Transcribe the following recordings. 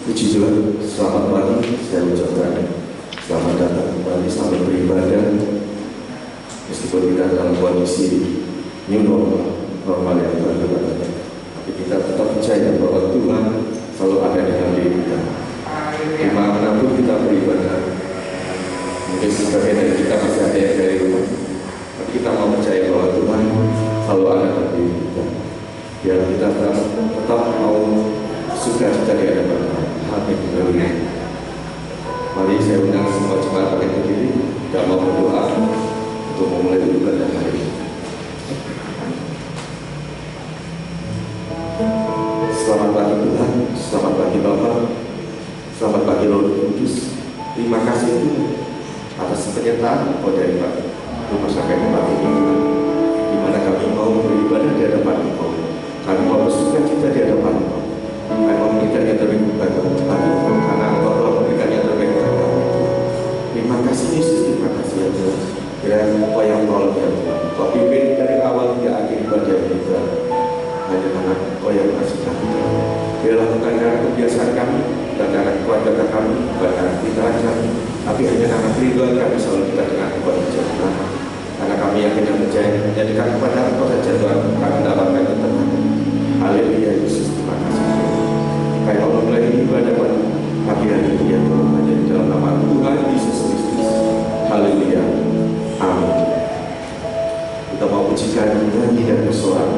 Puji Tuhan, selamat pagi, saya ucapkan selamat datang kembali, selamat beribadah. Meskipun kita dalam kondisi new normal yang Tuhan berkata, tapi kita tetap percaya bahwa Tuhan selalu ada dengan diri kita. Dimanapun kita beribadah, mungkin sebagian dari kita masih ada yang dari rumah, tapi kita mau percaya bahwa Tuhan selalu ada dengan diri kita. Biar kita tetap mau sukacita di hadapan Tuhan. Amin. Mari saya undang semua jemaat pakai berdiri, kita mau berdoa untuk memulai ibadah hari ini. Selamat pagi Tuhan, selamat pagi Bapak, selamat pagi Roh Kudus. Terima kasih Tuhan atas penyertaan Engkau dari rumah sampai ke pagi ini, di mana kami mau beribadah di hadapan Engkau. Kami mau bersukacita di hadapan Engkau. Kami mau memberikan yang terbaik bagi Engkau, karena Engkau telah memberikan yang terbaik bagi kami. Terima kasih Yesus, terima kasih ya Tuhan. Kiranya Engkau yang tolong ya Tuhan. Engkau pimpin dari awal hingga akhir ibadah kita. Hanya karena Engkau yang kasih kami. Biarlah bukan karena kebiasaan kami, bukan karena keluarga kami, bukan karena pintaran kami, tapi hanya karena kerinduan kami selalu kita dengan Engkau berjaya. Karena kami yakin dan percaya hanya dekat kepada Engkau saja Tuhan, kami mendapatkan ketenangan. Haleluya Yesus, terima kasih. Kami mau memulai ibadah pada pagi hari ini ya Tuhan, hanya di dalam nama Tuhan Yesus Kristus. Haleluya, amin. Kita mau pujikan nyanyi dan bersorak.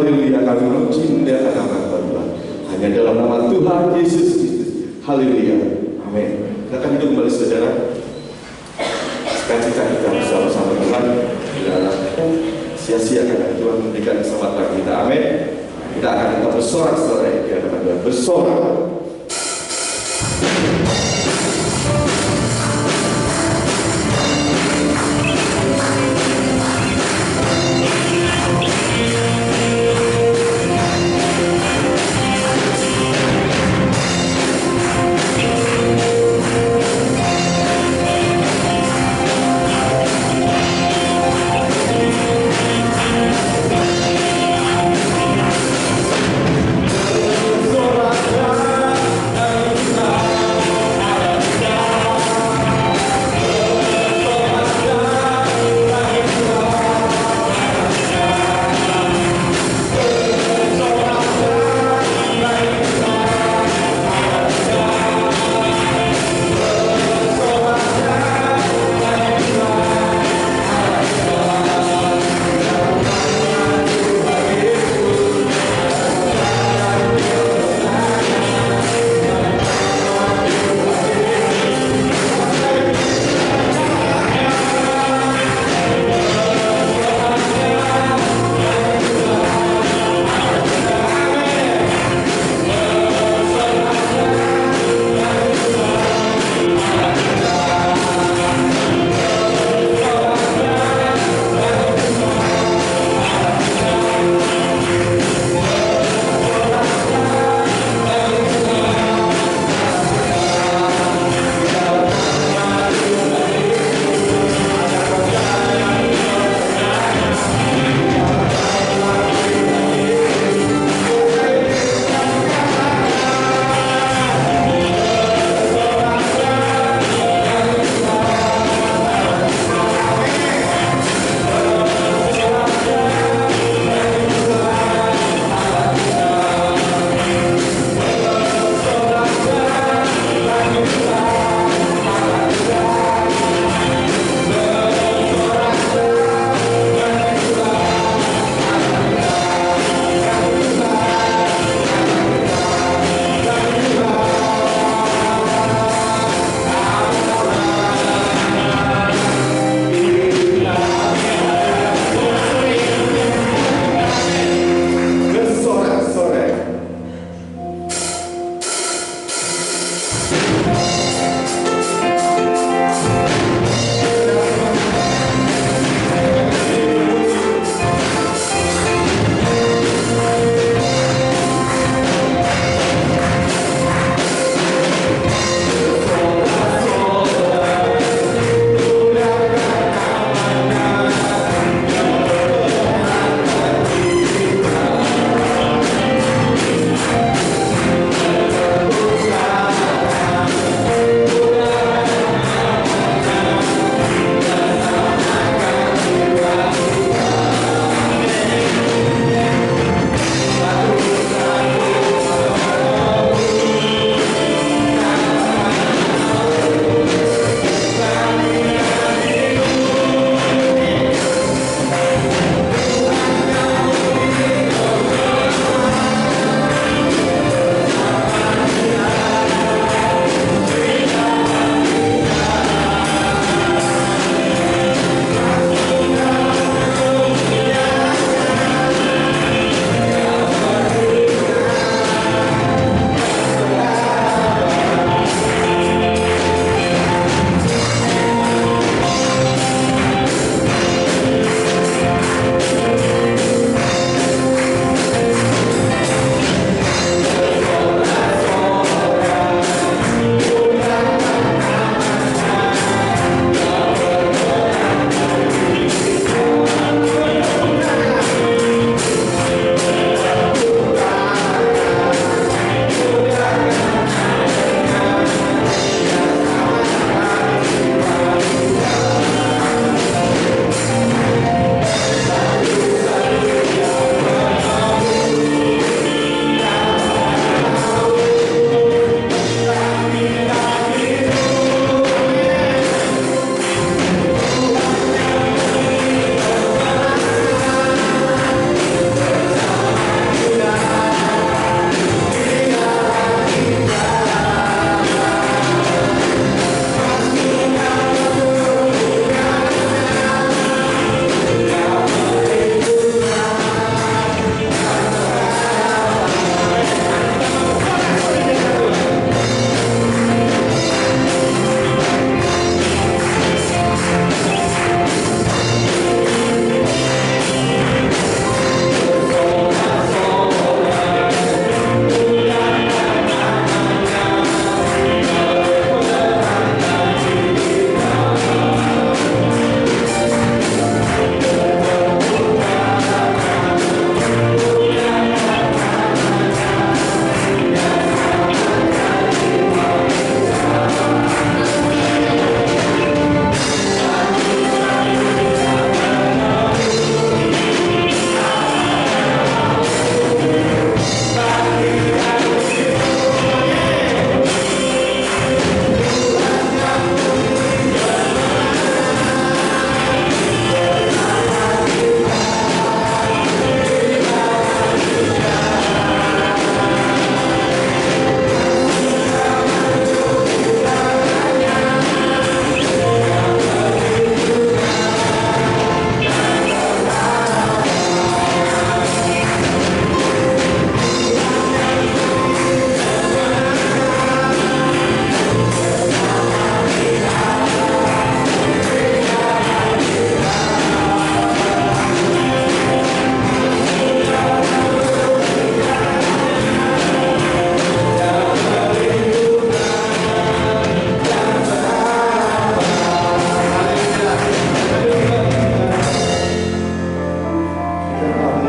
Haleluya, kami memuliakan nama Tuhan. Hanya dalam nama Tuhan Yesus Kristus. Haleluya. Amin. Kita akan hidup kembali saudara. Cita kita bersama-sama Tuhan. Tidak sia-sia karena Tuhan memberikan kesempatan bagi kita. Amin. Kita akan tetap bersorak-sorai di hadapan Tuhan. Bersorak.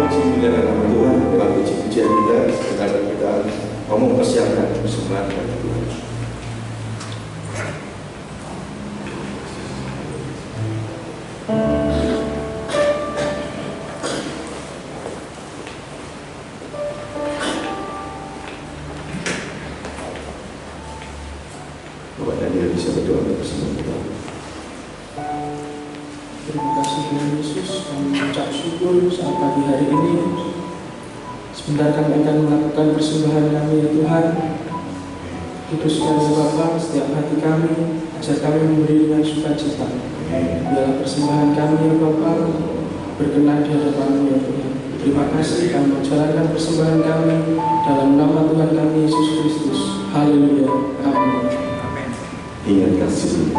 puji muliakan nama Tuhan, dengan puji-pujian kita, sekarang kita mau mempersiapkan persembahan bagi Tuhan. Bapak Daniel bisa berdoa untuk persembahan kita. Terima kasih Tuhan Yesus, kami mengucap syukur saat pagi hari ini. Sebentar kami akan melakukan persembahan kami ya Tuhan. Kuduskan ya Bapa setiap hati kami, ajar kami memberi dengan sukacita. Biarlah persembahan kami ya Bapa berkenan di hadapan-Mu ya Tuhan. Terima kasih kami menjalankan persembahan kami dalam nama Tuhan kami Yesus Kristus. Haleluya. Amin. Ingat kasih.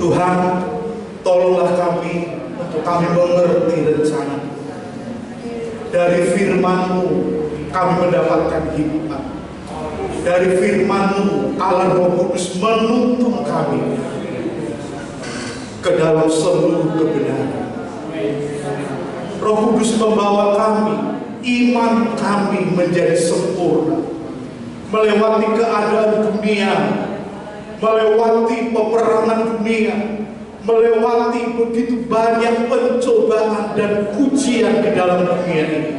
Tuhan, tolonglah kami untuk kami mengerti rencana Tuhan. Dari firman-Mu kami mendapatkan hikmat. Dari firman-Mu Allah Roh Kudus menuntun kami ke dalam seluruh kebenaran. Roh Kudus membawa kami, iman kami menjadi sempurna, melewati keadaan dunia, melewati peperangan dunia, melewati begitu banyak pencobaan dan ujian di dalam dunia ini.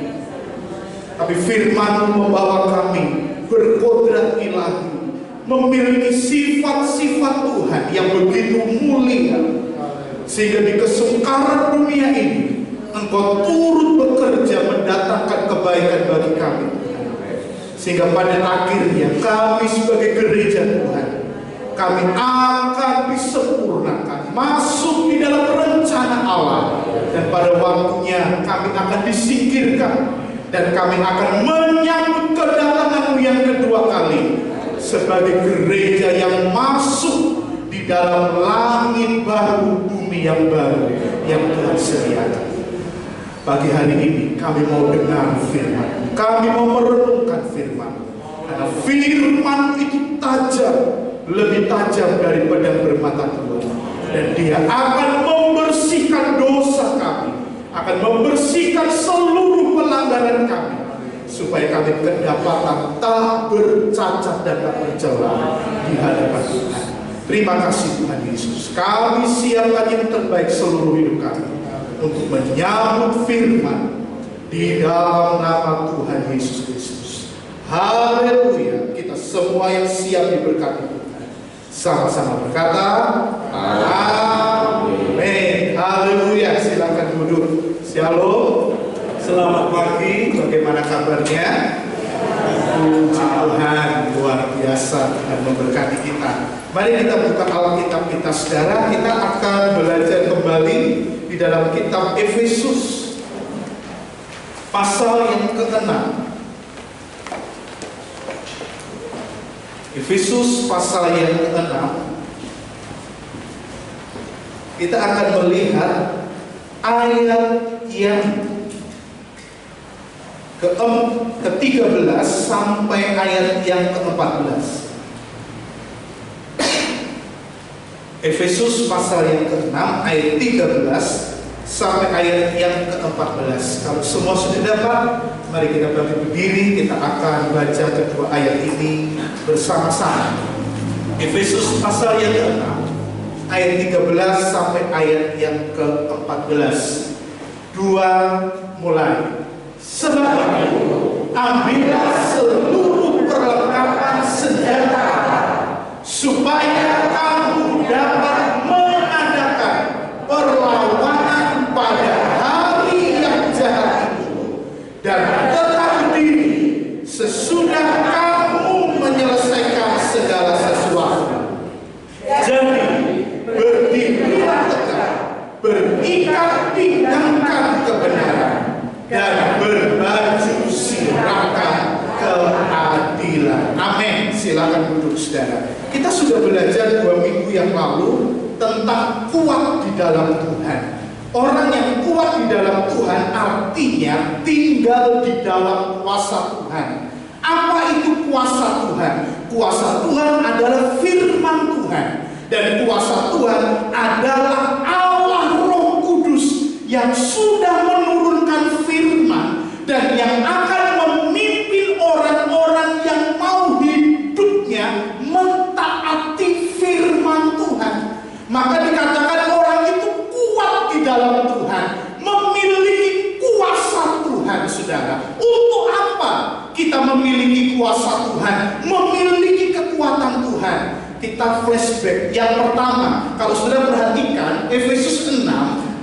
Tapi firman membawa kami berkodrat ilahi, memiliki sifat-sifat Tuhan yang begitu mulia, sehingga di kesukaran dunia ini Engkau turut bekerja mendatangkan kebaikan bagi kami, sehingga pada akhirnya kami sebagai gereja Tuhan, kami akan disempurnakan, masuk di dalam rencana Allah, dan pada waktunya kami akan disingkirkan, dan kami akan menyambut kedatangan-Mu yang kedua kali sebagai gereja yang masuk di dalam langit baru, bumi yang baru yang Tuhan sediakan. Pagi hari ini kami mau dengar firman, kami mau merenungkan firman, karena firman itu tajam, lebih tajam dari pedang bermata dua, dan dia akan membersihkan dosa kami, akan membersihkan seluruh pelanggaran kami, supaya kami kedapatan tak bercacat dan tak bercela di hadapan Tuhan. Terima kasih Tuhan Yesus, kami siapkan yang terbaik seluruh hidup kami untuk menyambut firman di dalam nama Tuhan Yesus Kristus. Haleluya. Kita semua yang siap diberkati Tuhan, sama-sama berkata amin. Haleluya. Silakan duduk. Shalom. Selamat pagi. Bagaimana kabarnya? Puji Tuhan, luar biasa dan memberkati kita. Mari kita buka Alkitab kita, saudara. Kita akan belajar kembali di dalam kitab Efesus pasal yang ke-6. Efesus pasal yang ke-6. Kita akan melihat ayat yang ke-13 sampai ayat yang ke-14. Efesus pasal yang ke-6 ayat 13 sampai ayat yang ke-14. Kalau semua sudah dapat, mari kita berdiri, kita akan baca kedua ayat ini bersama-sama. Efesus pasal yang ke-6 ayat 13 sampai ayat yang ke-14. 2 mulai. Sebab itu, ambillah seluruh perlengkapan senjata supaya kamu dapat mengadakan perlawanan pada hari yang jahat itu, dan tetap berdiri sesudah kamu menyelesaikan segala sesuatu. Jadi berdirilah tegak, berikat pinggangkan kebenaran, dan berbaju sirahkan keadilan. Amin. Silakan duduk saudara. Kita sudah belajar 2 minggu yang lalu tentang kuat di dalam Tuhan. Orang yang kuat di dalam Tuhan artinya tinggal di dalam kuasa Tuhan. Apa itu kuasa Tuhan? Kuasa Tuhan adalah firman Tuhan, dan kuasa Tuhan adalah Allah Roh Kudus yang sudah menurunkan firman dan yang akan memimpin orang-orang yang mau hidupnya mentaati firman Tuhan. Maka dikatakan orang itu kuat di dalam Tuhan, memiliki kuasa Tuhan, saudara. Untuk apa kita memiliki kuasa Tuhan, memiliki kekuatan Tuhan? Kita flashback. Yang pertama, kalau sudah perhatikan Efesus 6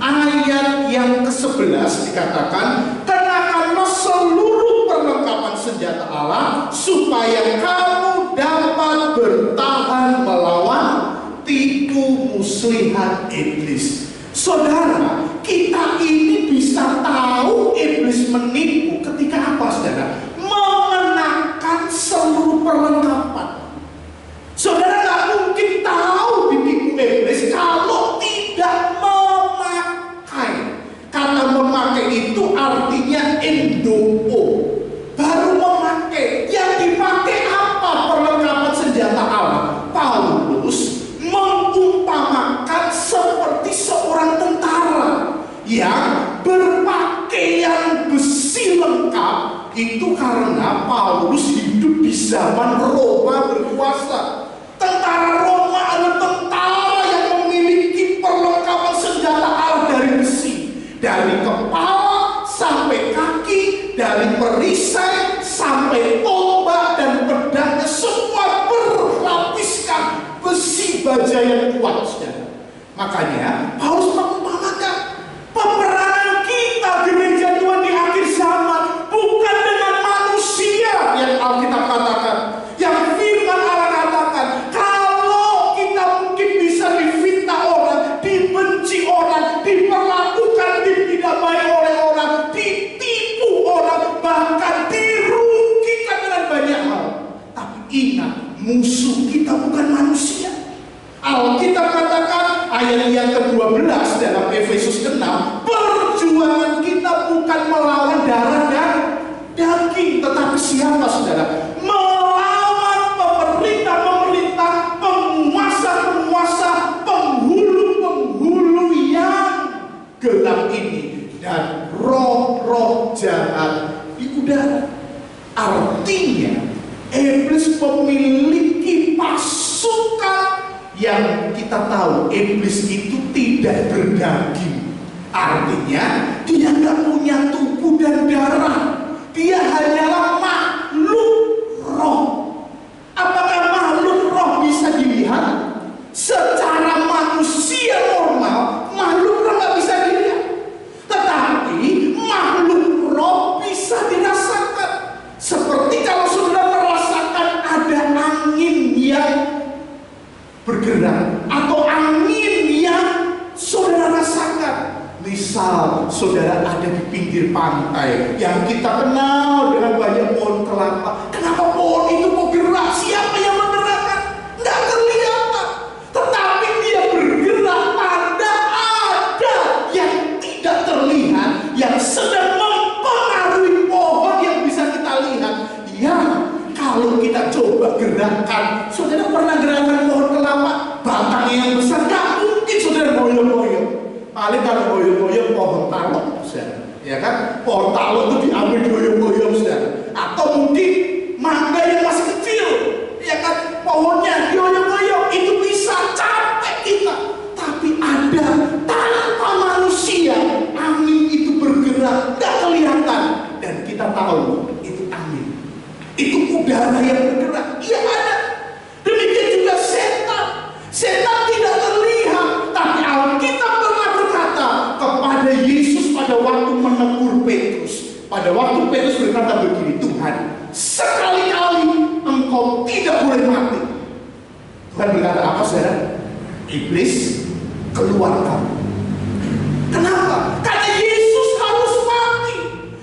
ayat yang ke-11 dikatakan, kenakanlah seluruh perlengkapan senjata Allah supaya kamu dapat bertahan melawan tipu muslihat iblis. Saudara, kita ini bisa tahu iblis menipu ketika apa, saudara? Mengenakan seluruh perlengkapan. Saudara nggak mungkin tahu ditipu iblis kalau zaman Roma berkuasa. Tentara Roma adalah tentara yang memiliki perlengkapan senjata Allah dari besi, dari kepala sampai kaki, dari perisai sampai tombak dan pedangnya, semua berlapiskan besi baja yang kuat. Makanya Paulus mengumpamakan peperangan kita gereja Tuhan di akhir zaman bukan dengan manusia yang Alkitab katakan, yang firman Allah katakan. Kalau kita mungkin bisa difitnah orang, dibenci orang, diperlakukan tidak baik oleh orang, ditipu orang, bahkan dirugikan dengan banyak hal, tapi ingat, musuh kita bukan manusia. Alkitab katakan ayat yang ke-12 dalam Efesus 6, perjuangan kita bukan melawan darah dan daging, tetapi siapa saudara? Melawan pemerintah-pemerintah, penguasa-penguasa, penghulu-penghulu yang gelap ini, dan roh-roh jahat di udara. Artinya iblis memiliki pasukan yang kita tahu iblis itu tidak berdaging. Artinya dia nggak punya tubuh dan darah. Dia hanyalah makhluk roh. Apakah makhluk roh bisa dilihat? Secara manusia normal, makhluk roh nggak bisa dilihat. Tetapi makhluk roh bisa dirasakan. Seperti kalau saudara merasakan ada angin yang bergerak atau angin yang saudara rasakan. Misal saudara ada di pinggir pantai yang kita kenal dengan banyak pohon kelapa. Kenapa pohon itu kok gerak? Siapa yang menggerakkan? Nggak kelihatan. Tetapi dia bergerak, tanda ada yang tidak terlihat yang sedang mempengaruhi pohon yang bisa kita lihat. Ya, kalau kita coba gerakan, saudara pernah gerakan pohon kelapa, batangnya yang besar, nggak mungkin saudara goyang-goyang. Paling kalau goyang-goyang pohon talok, saudara, ya kan? Pohon talok itu diambil goyang-goyang, saudara. Atau mungkin mangga yang masih kecil, ya kan? Pohonnya goyang-goyang, itu bisa capek kita. Tapi ada tanpa manusia, angin itu bergerak, nggak kelihatan, dan kita tahu itu angin. Itu udara yang bergerak, iya ada. Demikian juga setan. Setan tidak terlihat, tapi Alkitab pernah berkata kepada Yesus pada waktu menegur Petrus. Pada waktu Petrus berkata begini, Tuhan, sekali-kali engkau tidak boleh mati. Tuhan berkata apa, saudara? Iblis, keluar kamu. Kenapa? Karena Yesus harus mati.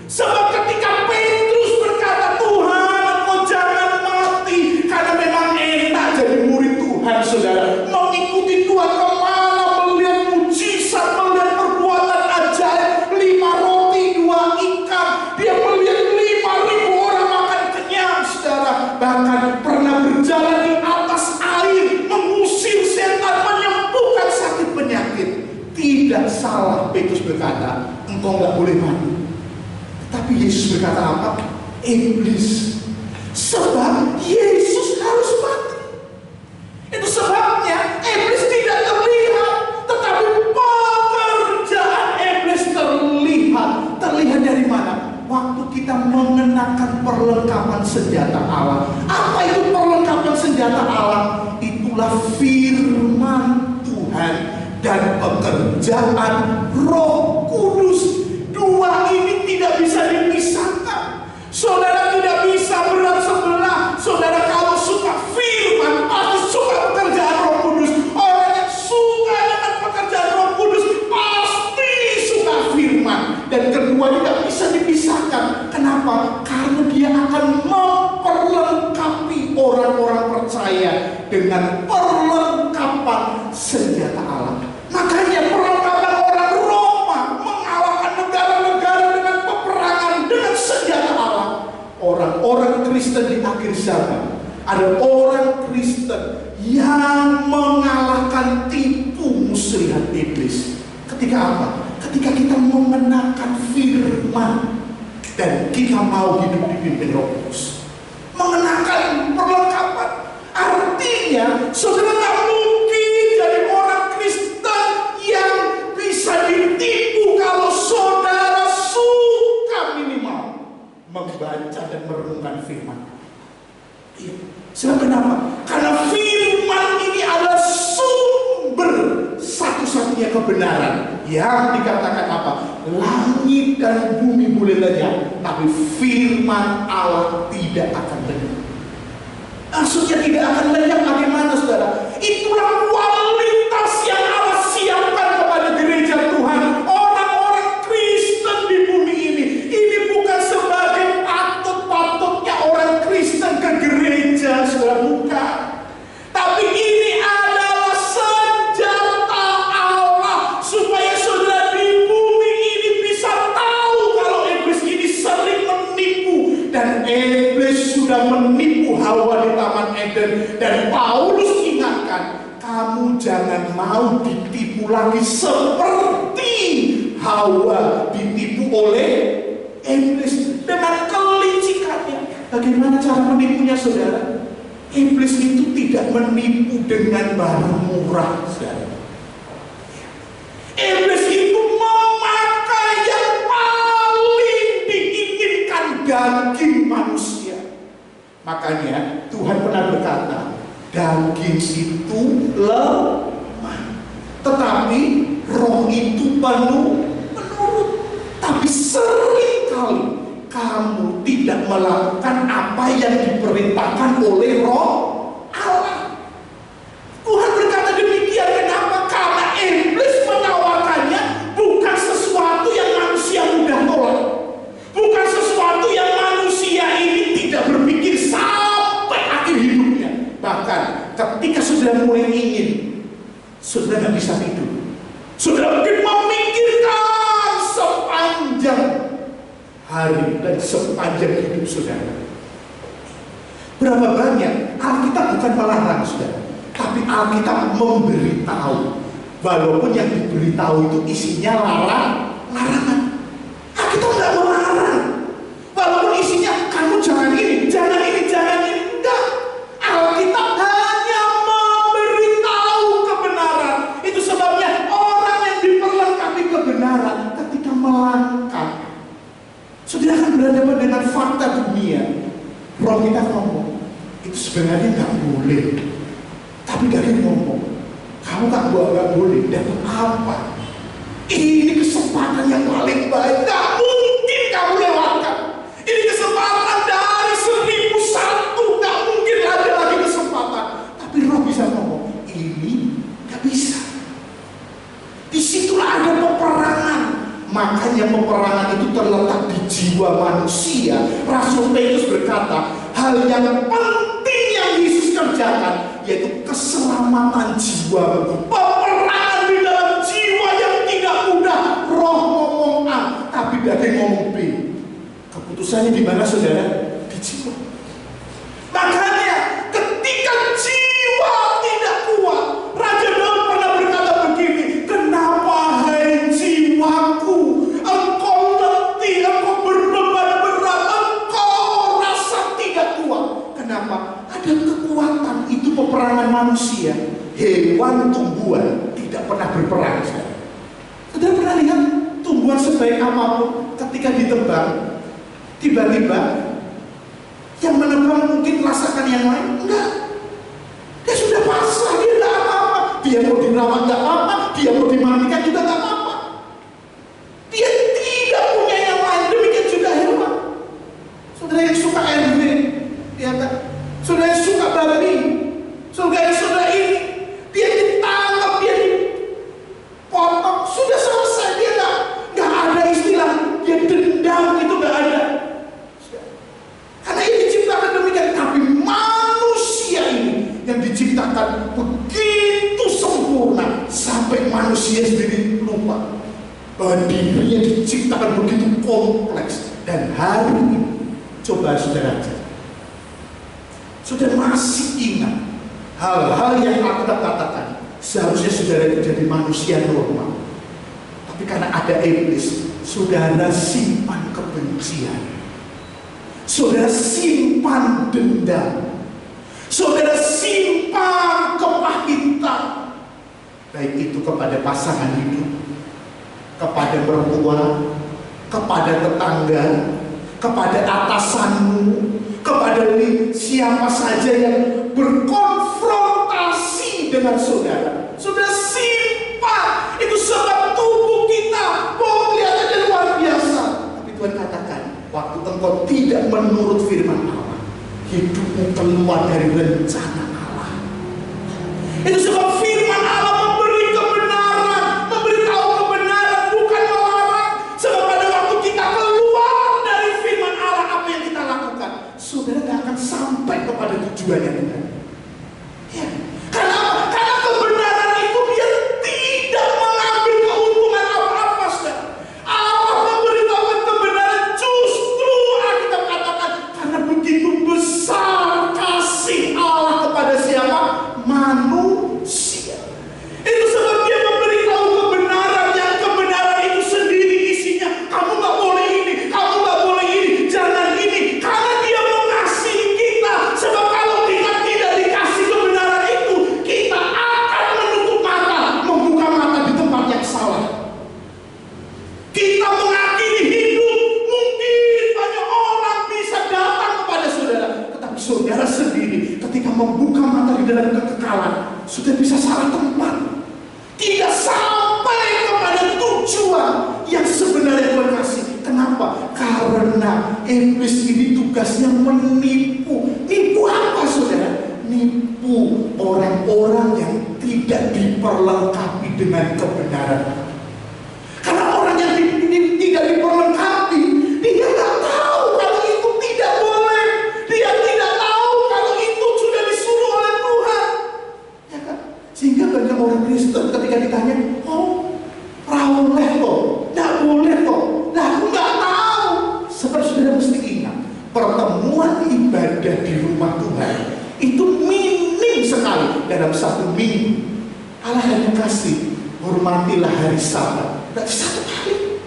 Sebab ketika Petrus berkata, Tuhan, engkau jangan mati, karena memang enak jadi murid Tuhan, saudara. Mengikuti Tuhan kemana, melihat mujizat, melihat perbuatan ajaib, 5 roti 2 ikan. Dia melihat 5.000 orang makan kenyang, saudara. Bahkan pernah berjalan di atas air, mengusir setan, menyembuhkan sakit penyakit. Tidak salah Petrus berkata, engkau nggak boleh mati. Tapi Yesus berkata apa? Iblis. Sebab Yesus harus mati. Itu sebabnya iblis tidak terlihat, tetapi pekerjaan iblis terlihat. Terlihat dari mana? Waktu kita mengenakan perlengkapan senjata Allah. Apa itu perlengkapan senjata Allah? Itulah firman Tuhan dan pekerjaan Roh Kudus. Dua ini tidak bisa dipisahkan. Saudara tidak bisa berat sebelah. Saudara kalau suka firman, pasti suka pekerjaan Roh Kudus. Orang yang suka dengan pekerjaan Roh Kudus pasti suka firman. Dan kedua tidak bisa dipisahkan. Kenapa? Karena dia akan memperlengkapi orang-orang percaya dengan perlengkapan senjata Allah. Makanya perlengkapan orang Roma mengalahkan negara-negara dengan peperangan dengan senjata Allah. Orang-orang Kristen di akhir zaman ada orang Kristen yang mengalahkan tipu muslihat iblis. Ketika apa? Ketika kita mengenakan firman dan kita mau hidup dipimpin Roh Kudus. mengenakan perlengkapan. Artinya, saudara tak mungkin jadi orang Kristen yang bisa ditipu kalau saudara suka minimal membaca dan merenungkan firman. Iya. Sebab kenapa? Karena firman ini adalah sumber satu-satunya kebenaran. Yang dikatakan apa? Langit dan bumi boleh lenyap, tapi firman Allah tidak akan lenyap. Maksudnya tidak akan lenyap bagaimana, saudara? Itulah kualitas yang Allah siapkan kepada gereja Tuhan, orang-orang Kristen di bumi ini. Ini bukan sebagai patut-patutnya orang Kristen ke gereja, saudara, bukan. Tapi ini adalah senjata Allah supaya saudara di bumi ini bisa tahu kalau iblis ini sering menipu. Dan iblis sudah menipu Hawa di Taman Eden. Dan Paulus ingatkan, kamu jangan mau ditipu lagi seperti Hawa ditipu oleh iblis dengan kelicikannya. Bagaimana cara menipunya, saudara? Iblis itu tidak menipu dengan barang murah, saudara. Iblis itu memakai yang paling diinginkan, daging manusia. Makanya Tuhan pernah berkata, daging itu lemah, tetapi roh itu penuh menurut. Tapi seringkali kamu tidak melakukan apa yang diperintahkan oleh roh Allah. Tuhan berkata demikian. Kenapa? Karena iblis menawarkannya bukan sesuatu yang manusia mudah tolak, bukan sesuatu yang manusia ini tidak berpikir sampai akhir hidupnya. Bahkan ketika sudah mulai ingin, sudah nggak bisa tidur, sudah mungkin memikirkan sepanjang hari dan sepanjang hidup saudara. Berapa banyak Alkitab bukan melarang, saudara, tapi Alkitab memberitahu. Walaupun yang diberitahu itu isinya larangan. Alkitab nggak melarang. Walaupun isinya kamu jangan ini, jangan ini, jangan ini. Enggak. Alkitab hanya memberitahu kebenaran. Itu sebabnya orang yang diperlengkapi kebenaran ketika melangkah, saudara akan berhadapan dengan fakta dunia. Roh kita ngomong, itu sebenarnya nggak boleh. Tapi dari ngomong, kamu nggak boleh. Dapat apa? Ini kesempatan yang paling baik. Nggak mungkin kamu lewatkan. Ini kesempatan dari 1001. Nggak mungkin ada lagi kesempatan. Tapi roh bisa ngomong, ini nggak bisa. Disitulah ada peperangan. Makanya peperangan itu terletak di jiwa manusia. Rasul Petrus berkata, hal yang penting yang Yesus kerjakan yaitu keselamatan jiwa. Peperangan di dalam jiwa yang tidak mudah. Roh ngomong A, tapi daging ngomong B. Keputusannya di mana, saudara? Di jiwa. Makanya ketika jiwa tidak kuat, Raja Daud pernah berkata begini, kenapa hai jiwaku, engkau letih, engkau berbeban berat, engkau rasa tidak kuat. Kenapa? Ada kekuatan. Itu peperangan manusia. Hewan, tumbuhan tidak pernah berperang. Saudara pernah lihat tumbuhan sebaik apapun ketika ditebang, tiba-tiba yang menebang mungkin rasakan yang lain? Enggak. Dia sudah pasrah, dia tidak apa-apa. Dia mau dirawat tidak apa-apa, dia mau dimandikan juga tidak apa-apa. Dia tidak punya yang lain. Demikian juga hewan. Saudara yang suka RW, ya kan? Saudara yang suka babi, saudara ini, dia ditangkap, dia dipotong, sudah selesai. Dia nggak ada istilah dia dendam, itu nggak ada. Karena ini diciptakan demikian. Tapi manusia ini yang diciptakan begitu sempurna sampai manusia sendiri lupa bahwa dirinya diciptakan begitu kompleks. Dan hari ini coba saudara cek, sudah masih ingat hal-hal yang Alkitab katakan. Seharusnya saudara itu jadi manusia normal, tapi karena ada iblis, saudara simpan kebencian. Saudara simpan dendam, saudara simpan kepahitan, baik itu kepada pasangan hidup, kepada mertua, kepada tetangga, kepada atasanmu, kepada siapa saja yang berkonfrontasi dengan saudara. Saudara simpan, itu sebab tubuh kita mau kelihatannya luar biasa. Tapi Tuhan katakan, waktu engkau tidak menurut firman Allah, hidupmu keluar dari rencana Allah. Itu sebab firman Allah memberi kebenaran, memberitahu kebenaran, bukan melarang. Sebab pada waktu kita keluar dari firman Allah, apa yang kita lakukan, saudara tidak akan sampai kepada tujuannya Tuhan. Ya. Karena apa? Karena kebenaran itu dia tidak mengambil keuntungan apa-apa, saudara. Allah memberitahukan kebenaran, justru Alkitab katakan karena begitu besar kasih Allah kepada siapa? Manusia. Itu sebab dia memberitahu kebenaran, yang kebenaran itu sendiri isinya kamu gak boleh ini, kamu gak boleh ini, jangan ini. Karena dia mengasihi kita. Sebab kalau kita tidak dikasih kebenaran itu, kita akan menutup mata, membuka mata di tempat yang salah. Kita mengakhiri hidup. Mungkin banyak orang bisa datang kepada saudara, tetapi saudara sendiri ketika membuka mata di dalam kekekalan, sudah bisa salah tempat, tidak sampai kepada tujuan yang sebenarnya Tuhan kasih. Kenapa? Karena iblis ini tugasnya menipu. Nipu apa, saudara? Nipu orang-orang yang tidak diperlengkapi dengan kebenaran. Karena orang yang tidak diperlengkapi, dia nggak tahu kalau itu tidak boleh. Dia tidak tahu kalau itu sudah disuruh oleh Tuhan. Ya kan? Sehingga banyak orang Kristen ketika ditanya, oh, boleh kok, nggak boleh kok. Nah, aku nggak tahu. Seperti saudara mesti ingat, pertemuan ibadah di rumah Tuhan itu minim sekali dalam satu minggu. Allah hanya kasih, hormatilah hari Sabat. Berarti satu hari.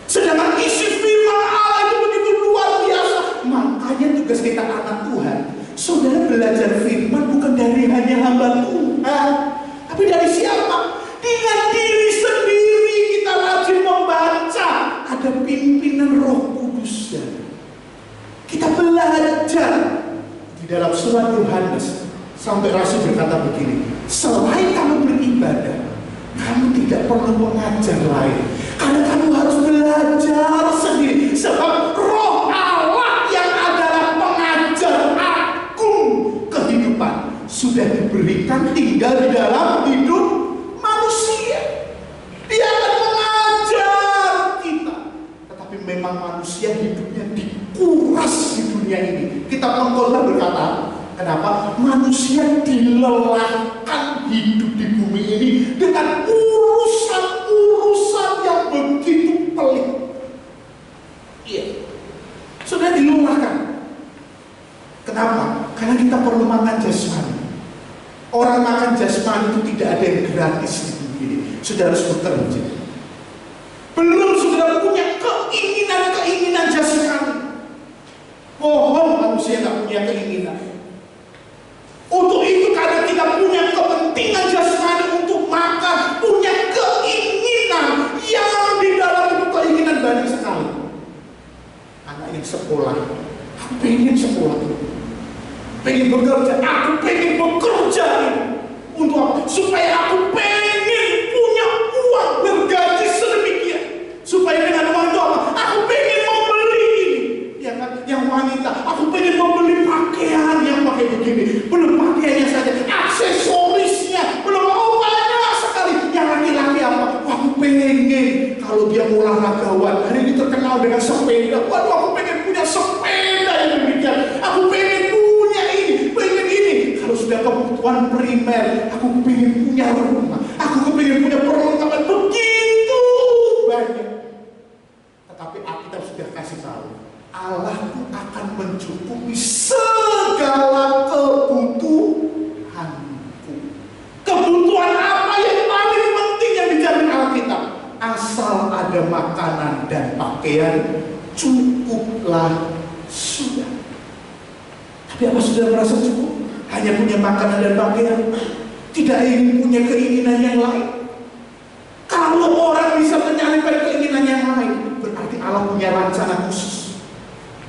Sedangkan isi firman Allah itu begitu luar biasa. Makanya tugas kita anak Tuhan, saudara belajar firman bukan dari hanya hamba Tuhan, tapi dari siapa? Dengan diri sendiri kita rajin membaca. Ada pimpinan Roh Kudus. Kita belajar di dalam surat Yohanes sampai Rasul berkata begini, selain kamu beribadah, kamu tidak perlu mengajar lain, karena kamu harus belajar sendiri. Sebab Roh Allah yang adalah pengajar agung kehidupan sudah diberikan tinggal di dalam hidup manusia. Dia akan mengajar kita. Tetapi memang manusia hidupnya dikuras di dunia ini. Kitab Pengkhotbah berkata, kenapa? Manusia dilelahkan hidup di bumi ini dengan urusan-urusan yang begitu pelik. Iya, sudah dilelahkan. Kenapa? Karena kita perlu makan jasmani. Orang makan jasmani itu tidak ada yang gratis di bumi ini. Sudah harus bekerja. Belum sudah punya keinginan jasmani. Bohong, manusia tidak punya keinginan. Untuk itu kadang kita punya kepentingan jasmani untuk makan, punya keinginan yang di dalam itu keinginan banyak sekali. Anak yang sekolah, aku pengen sekolah, pengen bekerja, aku pengen bekerja untuk apa? Supaya aku pengen punya uang bergaji sedemikian, supaya dengan uang itu apa? Aku pengen membeli ini, ya kan? Yang wanita, aku pengen membeli pakaian yang pakai begini. Belum pakaiannya saja, aksesorisnya belum, banyak sekali. Yang laki-laki apa? Aku pengen kalau dia mau olahragawan, hari ini terkenal dengan sepeda. Waduh, aku pengen punya sepeda yang demikian. Aku pengen punya ini, pengen ini. Kalau sudah kebutuhan primer, aku pengen punya rumah, aku pengen punya perlengkapan begitu banyak. Tetapi Alkitab sudah kasih tahu, Allahku akan mencukupi segala kebutuhanku. Kebutuhan apa yang paling penting yang dijamin Alkitab? Asal ada makanan dan pakaian, cukuplah Sudah. Tapi apa sudah merasa cukup? Hanya punya makanan dan pakaian, tidak ingin punya keinginan yang lain. Kalau orang bisa menyalipkan keinginan yang lain, berarti Allah punya rencana khusus.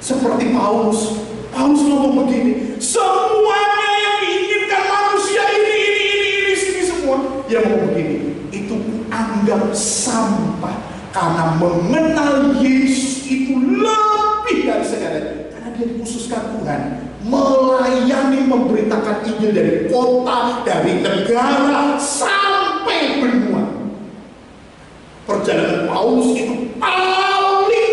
Seperti Paulus ngomong begini, semuanya yang diinginkan manusia ini semua. Dia ngomong begini, itu anggap sampah, karena mengenal Yesus itu lebih dari segalanya. Karena dia dikhususkan Tuhan melayani, memberitakan Injil dari kota, dari negara, sampai benua. Perjalanan Paulus itu paling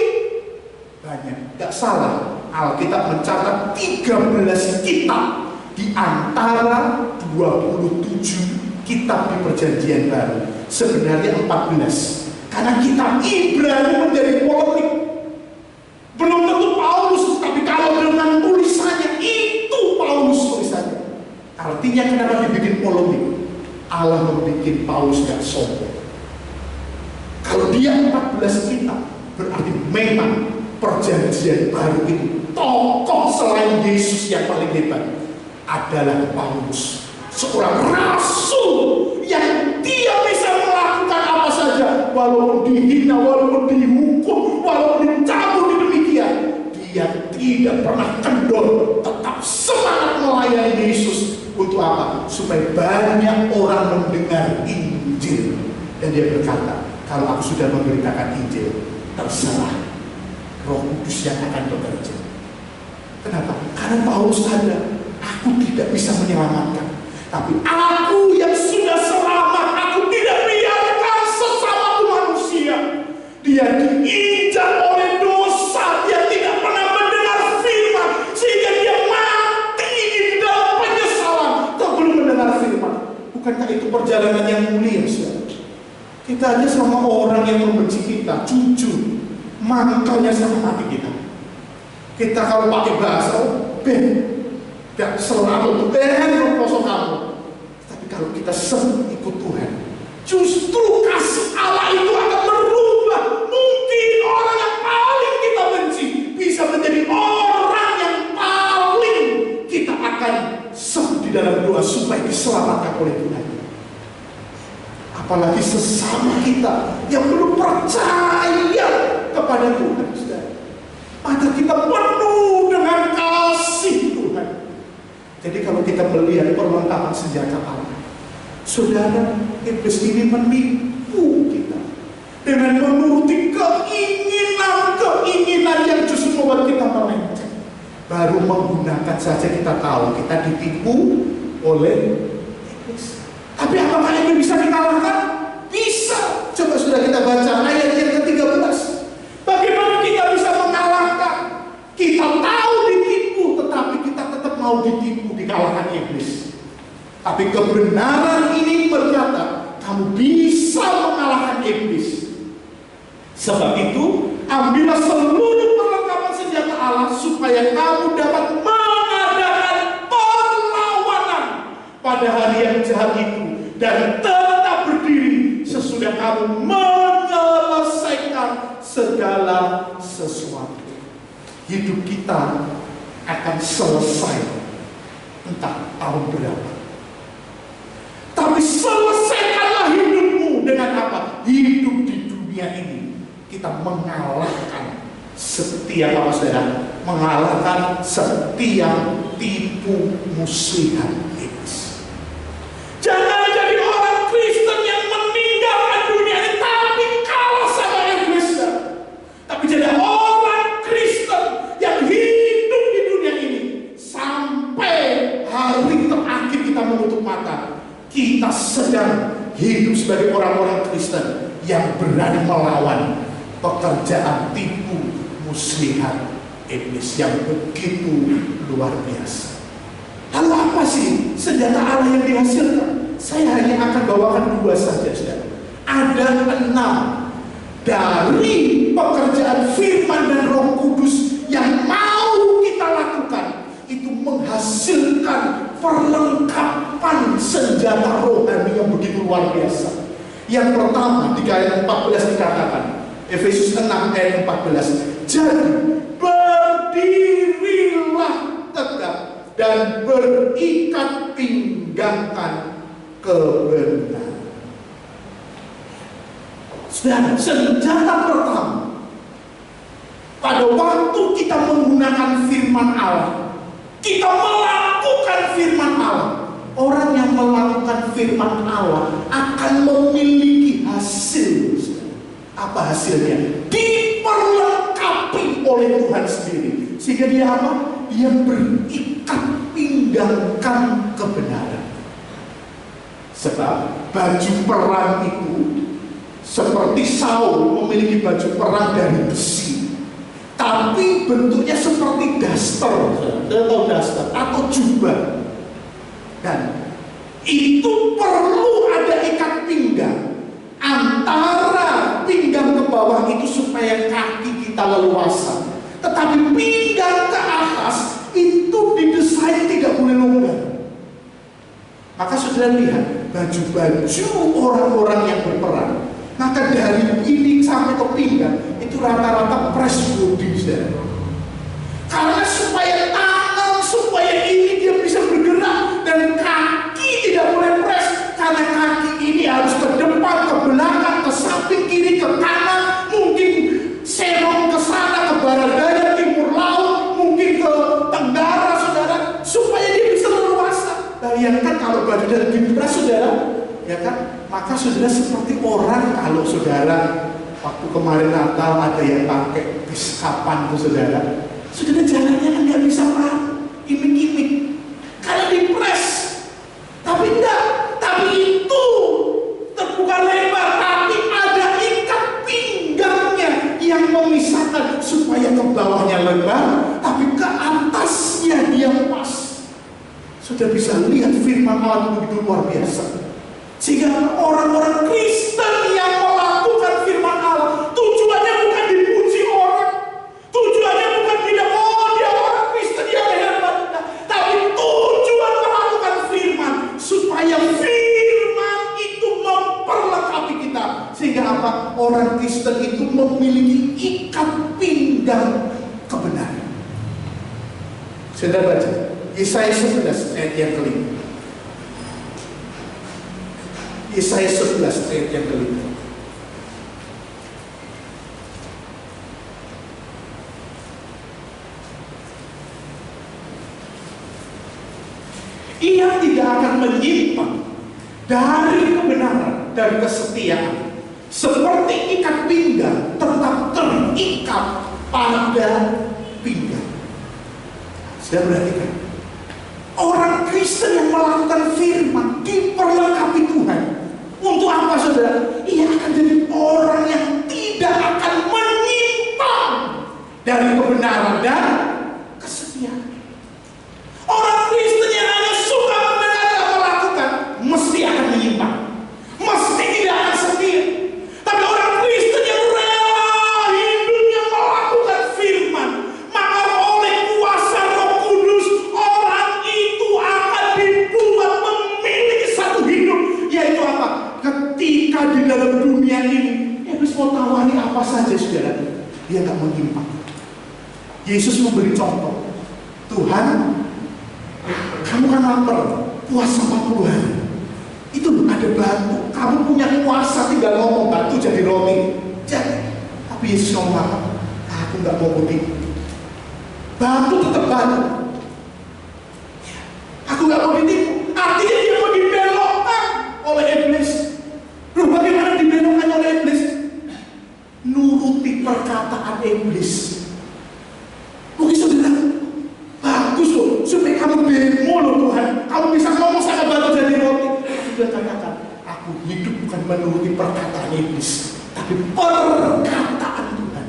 banyak. Gak salah, Alkitab mencatat 13 kitab di antara 27 kitab di Perjanjian Baru. Sebenarnya 14. Karena kitab Ibrani menjadi polemik. Belum tentu Paulus, tapi kalau dengan tulisannya, itu Paulus tulisannya. Artinya kenapa dibikin polemik? Allah membuat Paulus gak sombong. Kalau dia 14 kitab, berarti memang Perjanjian Baru itu tokoh selain Yesus yang paling hebat adalah Paulus, seorang rasul yang dia bisa melakukan apa saja, walaupun dihina, walaupun dihukum, walaupun dicabut demikian, dia tidak pernah kendor, tetap semangat melayani Yesus. Untuk apa? Supaya banyak orang mendengar Injil. Dan dia berkata, kalau aku sudah memberitakan Injil, terserah Roh Kudus yang akan bekerja. Kenapa? Karena Paulus ada, aku tidak bisa menyelamatkan, tapi aku yang sudah selamat, aku tidak biarkan sesamaku manusia dia diinjak oleh dosa, dia tidak pernah mendengar firman, sehingga dia mati di dalam penyesalan sebelum mendengar firman. Bukankah itu perjalanan yang mulia, saudara? Kita aja sama orang yang membenci kita, jujur, mantelnya sama hati kita. Kita kalau pakai bahasa, gak selalu berkosong kamu. Tapi kalau kita sering ikut Tuhan, justru kasih Allah itu akan merubah. Mungkin orang yang paling kita benci bisa menjadi orang yang paling kita akan sebut di dalam doa supaya diselamatkan oleh Tuhan. Apalagi sesama kita yang belum percaya kepada Tuhan, saudara. Mata kita penuh dengan kasih Tuhan. Jadi kalau kita melihat perlengkapan senjata Allah, saudara, iblis ini menipu kita dengan menuruti keinginan yang justru membuat kita melenceng. Baru menggunakan saja kita tahu kita ditipu oleh iblis. Tapi apakah itu bisa dikalahkan? Bisa. Coba sudah kita baca ayat yang ke-13. Bagaimana kita bisa mengalahkan? Kita tahu ditipu, tetapi kita tetap mau ditipu, dikalahkan iblis. Tapi kebenaran ini berkata, kamu bisa mengalahkan iblis. Sebab itu, ambillah seluruh perlengkapan senjata Allah supaya kamu dapat mengadakan perlawanan pada hari yang jahat itu dan tetap berdiri sesudah kamu menyelesaikan segala sesuatu. Hidup kita akan selesai entah tahun berapa. Tapi selesaikanlah hidupmu dengan apa? Hidup di dunia ini kita mengalahkan setiap apa, saudara? Mengalahkan setiap tipu muslihat iblis. Jangan jadi orang Kristen yang meninggalkan dunia ini tapi kalah sama iblis. Tapi jadi orang Kristen yang hidup di dunia ini sampai hari terakhir kita menutup mata. Kita sedang hidup sebagai orang-orang Kristen yang berani melawan pekerjaan tipu muslihat iblis yang begitu luar biasa. Lalu apa sih senjata Allah yang dihasilkan? Saya hanya akan bawakan 2 saja, saudara. Ada 6 dari pekerjaan firman dan Roh Kudus yang mau kita lakukan. Itu menghasilkan perlengkapan senjata rohani yang begitu luar biasa. Yang pertama di ayat 14 dikatakan, Efesus 6 ayat 14. Jadi berdirilah tegak dan berikat pinggangkan kebenaran. Dan senjata pertama pada waktu kita menggunakan firman Allah, kita melakukan firman Allah. Orang yang melakukan firman Allah akan memiliki hasil. Apa hasilnya? Diperlengkapi oleh Tuhan sendiri. Sehingga dia apa? Dia berikat pinggangkan kebenaran. Sebab baju perang itu seperti Saul memiliki baju perang dari besi, tapi bentuknya seperti daster atau jubah. Dan itu perlu ada ikat pinggang antara pinggang ke bawah itu supaya kaki kita leluasa. Tetapi pinggang ke atas itu didesain tidak boleh longgar. Maka saudara lihat baju-baju orang-orang yang berperang, maka dari ini sampai ke pinggang itu rata-rata press body, saudara. Karena supaya tangan, supaya ini dia bisa bergerak, dan kaki tidak boleh press, karena kaki ini harus ke depan, ke belakang, ke samping, kiri, ke kanan, mungkin serong ke sana, ke barat daya, timur laut, mungkin ke tenggara, saudara, supaya dia bisa leluasa. Bayangkan kalau badan dan dipras, saudara, ya kan? Maka saudara seperti orang kalau saudara waktu kemarin Natal ada yang pakai bis kapan tuh saudara jalannya kan nggak bisa imik-imik karena dipres. Tapi enggak, tapi itu terbuka lebar, tapi ada ikat pinggangnya yang memisahkan supaya ke bawahnya lebar, tapi ke atasnya dia pas. Sudah bisa lihat firman Allah begitu luar biasa. Sehingga orang-orang Kristen yang melakukan firman Allah, tujuannya bukan dipuji orang, tujuannya bukan tidak, oh dia orang Kristen yang hebat, tapi tujuan melakukan firman supaya firman itu memperlengkapi kita. Sehingga apa? Orang Kristen itu memiliki ikat pinggang kebenaran. Sudah baca Yesaya 11 ayat yang kelima. Yesaya 11 ayat yang kelima. Ia tidak akan menyimpang dari kebenaran dan kesetiaan, seperti ikat pinggang tetap terikat pada pinggang. Sudah perhatikan, orang Kristen yang melakukan firman diperlengkapi Tuhan. Untuk apa saudara? Ia akan jadi orang yang tidak akan menyimpang dari kebenaran dan kesetiaan. Orang Kristen yang hanya suka mendengar dan melakukan mesti akan menyimpang, mesti tidak akan setia. Tapi orang Kristen yang rela hidupnya melakukan firman, maka oleh kuasa Roh Kudus orang itu akan dibuat memiliki satu hidup, yaitu apa? Ketika di dalam dunia ini, Yesus mau tawari apa saja saudara, dia tak menyimpang. Yesus memberi contoh, Tuhan, kamu kan lapar, puasa 40 hari. Itu ada batu, kamu punya kuasa tinggal ngomong batu jadi roti. Jadi, tapi Yesus ngomong apa? Aku nggak mau begitu. Batu tetap batu. Aku nggak mau ditipu. Artinya dia mau dibelokkan oleh iblis. Loh, bagaimana dibelokkan oleh iblis? Nuruti perkataan iblis. Mungkin saudara, bagus loh, supaya kamu demo loh Tuhan, kamu bisa ngomong sama batu jadi roti. Sudah katakan, aku hidup bukan menuruti perkataan iblis, tapi perkataan Tuhan.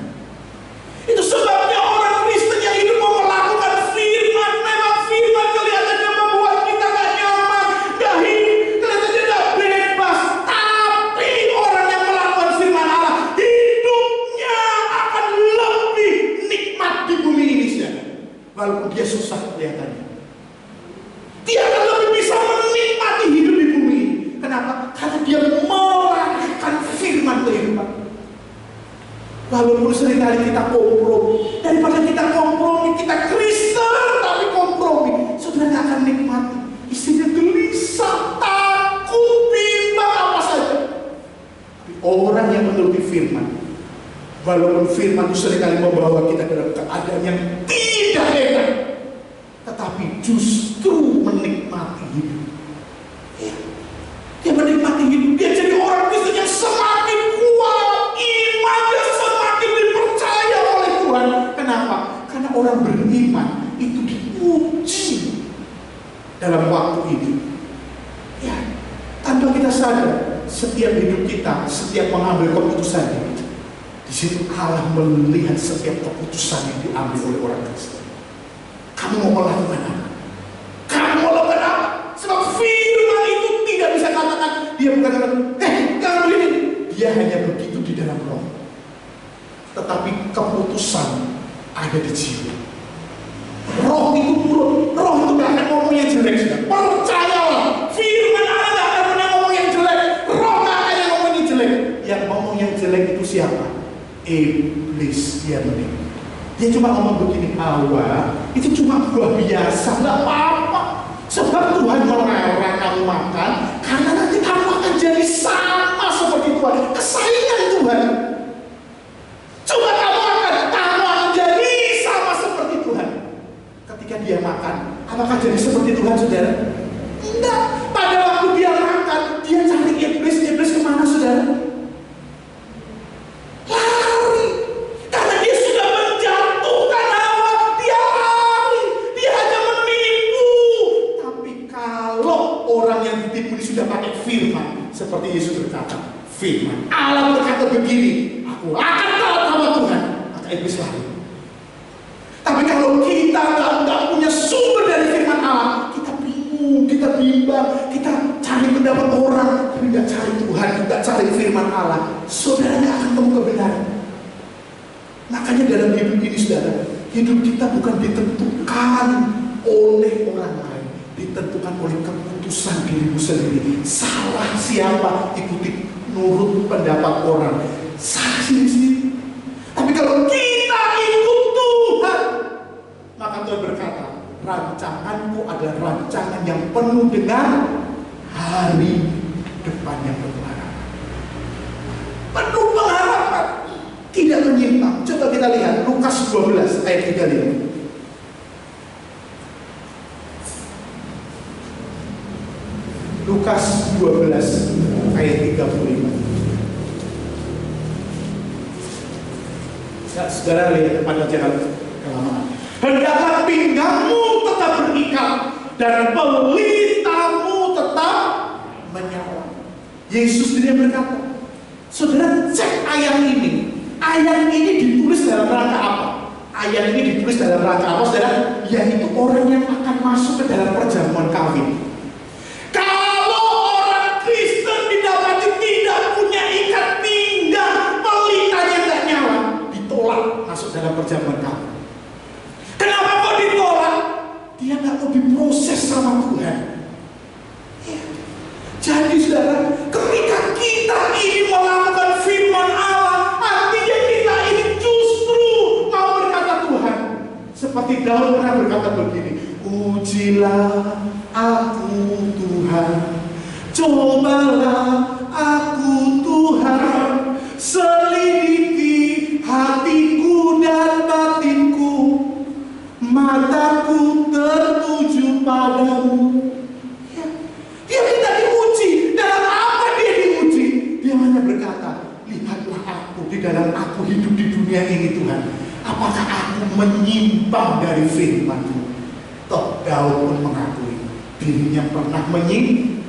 Itu sebabnya orang Kristen yang hidup mau melakukan firman, memang firman kelihatannya membuat kita gak nyaman, gak hidup, kelihatannya gak bebas. Tapi orang yang melakukan firman Allah, hidupnya akan lebih nikmat di bumi ini, saudara. Walaupun dia susah kelihatannya, dia akan lebih bisa menikmati hidup di bumi ini. Kenapa? Karena dia melakukan firman Tuhan. Walaupun seringkali kita kompromi, Daripada kita kompromi, kita Kristen tapi kompromi, saudara nggak akan nikmati. Istrinya gelisah, takut, bimbang, apa saja. Tapi orang yang menuruti firman, walaupun firman itu seringkali membawa kita dalam keadaan yang tidak enak, tetapi justru menikmati hidup. Dia menikmati hidup. Dia jadi orang Kristen yang semakin kuat, imannya semakin dipercaya oleh Tuhan. Kenapa? Karena orang beriman itu diuji dalam waktu itu. Ya, tanpa kita sadar, setiap hidup kita, setiap mengambil keputusan, di situ Allah melihat setiap keputusan yang diambil oleh orang Kristen. Kamu mau melakukan apa? Kamu mau melakukan apa? Sebab firman itu tidak bisa katakan, dia bukan katakan, kamu ini. Dia hanya begitu di dalam roh. Tetapi keputusan ada di jiwa. Roh itu buruk. Roh itu gak akan ngomong yang jelek. Percayalah, firman Allah gak akan pernah ngomong yang jelek. Roh gak akan yang ngomong yang jelek. Yang ngomong yang jelek itu siapa? Iblis. Dia cuma ngomong begini, Hawa, itu cuma buah biasa, gak apa-apa. Sebab Tuhan melarang kamu makan, karena nanti kamu akan jadi sama seperti Tuhan. Kesayangan Tuhan. Coba kamu akan jadi sama seperti Tuhan. Ketika dia makan, apakah jadi seperti Tuhan, saudara? Enggak. Pada waktu dia makan, dia cari iblis. Iblis kemana, saudara? Lari. Karena dia sudah menjatuhkan Hawa. Dia lari. Dia hanya menipu. Tapi kalau orang yang ditipu ini sudah pakai firman, seperti Yesus berkata, firman Allah berkata begini, aku akan taat sama Tuhan, maka iblis lari. Tapi kalau kita nggak punya sumber dari firman Allah, kita bingung, kita bimbang, kita cari pendapat orang, tapi nggak cari Tuhan, nggak cari firman Allah, saudara nggak akan temu kebenaran. Makanya dalam hidup ini, saudara, hidup kita bukan ditentukan oleh orang lain, ditentukan oleh keputusan dirimu sendiri. Salah siapa, ikuti nurut pendapat orang, salah sendiri. Tapi kalau kita ikut Tuhan, maka Tuhan berkata, rancanganku adalah rancangan yang penuh dengan hari depan yang berharapan. Penuh pengharapan, tidak menyimpang. Coba kita lihat Lukas 12 ayat 35. Lukas 12 ayat 35. Ya, saudara lihat pada jangan kelamaan. Hendaklah pinggangmu tetap berikat dan pelitamu tetap menyala. Yesus sendiri berkata, saudara cek ayat ini. Ayat ini ditulis dalam rangka apa? Ayat ini ditulis dalam rangka apa, saudara? Yaitu orang yang akan masuk ke dalam perjamuan kawin. Kalau orang Kristen didapati tidak punya ikat pinggang, pelitanya nggak nyala, ditolak masuk dalam perjamuan kawin. Kenapa kok ditolak? Dia nggak mau diproses sama Tuhan. Ya. Jadi saudara, ketika kita ini melakukan firman Allah, artinya kita ini justru mau berkata Tuhan. Seperti Daud pernah berkata begini, ujilah aku Tuhan, cobalah aku Tuhan, selidiki hatiku dan batinku, mataku tertuju padamu. Ya. Dia tidak diuji. Dalam apa dia diuji? Dia hanya berkata, lihatlah aku, di dalam aku hidup di dunia ini Tuhan, apakah aku menyimpang dari firman-Mu? Toh Daud pun mengakui dirinya pernah menyimpang.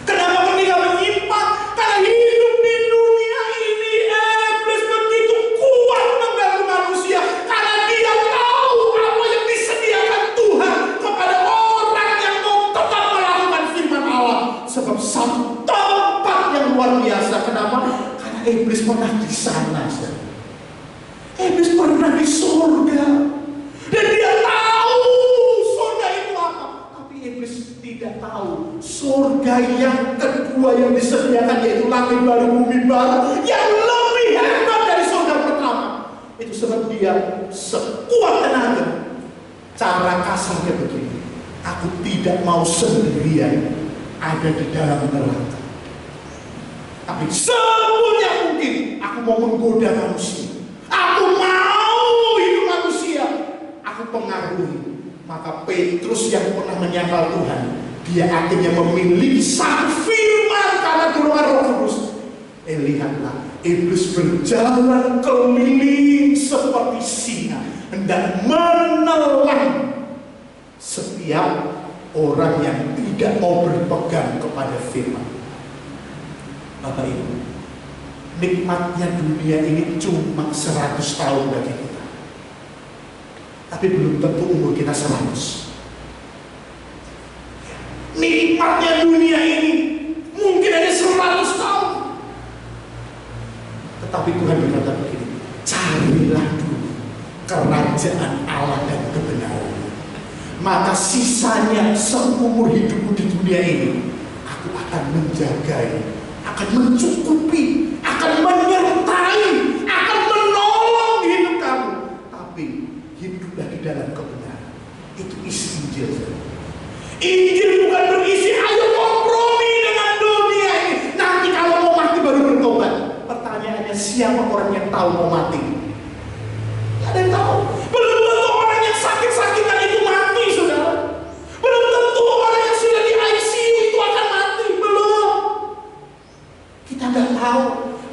Kenapa dia menyimpang? Karena hidup di dunia ini iblis begitu kuat mengganggu manusia. Karena dia tahu apa yang disediakan Tuhan kepada orang yang mau tetap melakukan firman Allah. Sebab satu tempat yang luar biasa. Kenapa? Karena iblis pernah di sana. Iblis pernah di surga. Dan dia tahu surga itu apa. Tapi iblis tidak tahu surga yang kedua yang disediakan, yaitu langit baru, bumi baru, yang lebih hebat dari surga pertama. Itu sebab dia sekuat tenaga. Cara kasarnya begini, aku tidak mau sendirian ada di dalam neraka. Tapi semuanya mungkin aku mau menggoda manusia. Aku mau hidup manusia. Aku pengaruhi. Maka Petrus yang pernah menyangkal Tuhan, dia akhirnya memiliki satu firman karena dorongan Roh Kudus. Lihatlah, iblis berjalan keliling seperti singa, hendak menelan setiap orang yang tidak mau berpegang kepada firman. Bapak Ibu, nikmatnya dunia ini cuma 100 tahun bagi kita. Tapi belum tentu umur kita 100. Nikmatnya dunia ini mungkin hanya 100 tahun. Tetapi Tuhan berkata begini, carilah dulu kerajaan Allah dan kebenaran, maka sisanya seumur hidupmu di dunia ini aku akan menjagai, akan mencukupi, akan menyertai, akan menolong hidup kamu. Tapi hiduplah di dalam kebenaran. Itu isi Injil. Injil bukan berisi ayo kompromi dengan dunia ini, nanti kalau mau mati baru bertobat. Pertanyaannya, siapa orang yang tahu mau mati? Gak ada yang tahu. Belum tentu orang yang sakit-sakitan itu mati, saudara. Belum tentu orang yang sudah di ICU itu akan mati. Belum. Kita nggak tahu.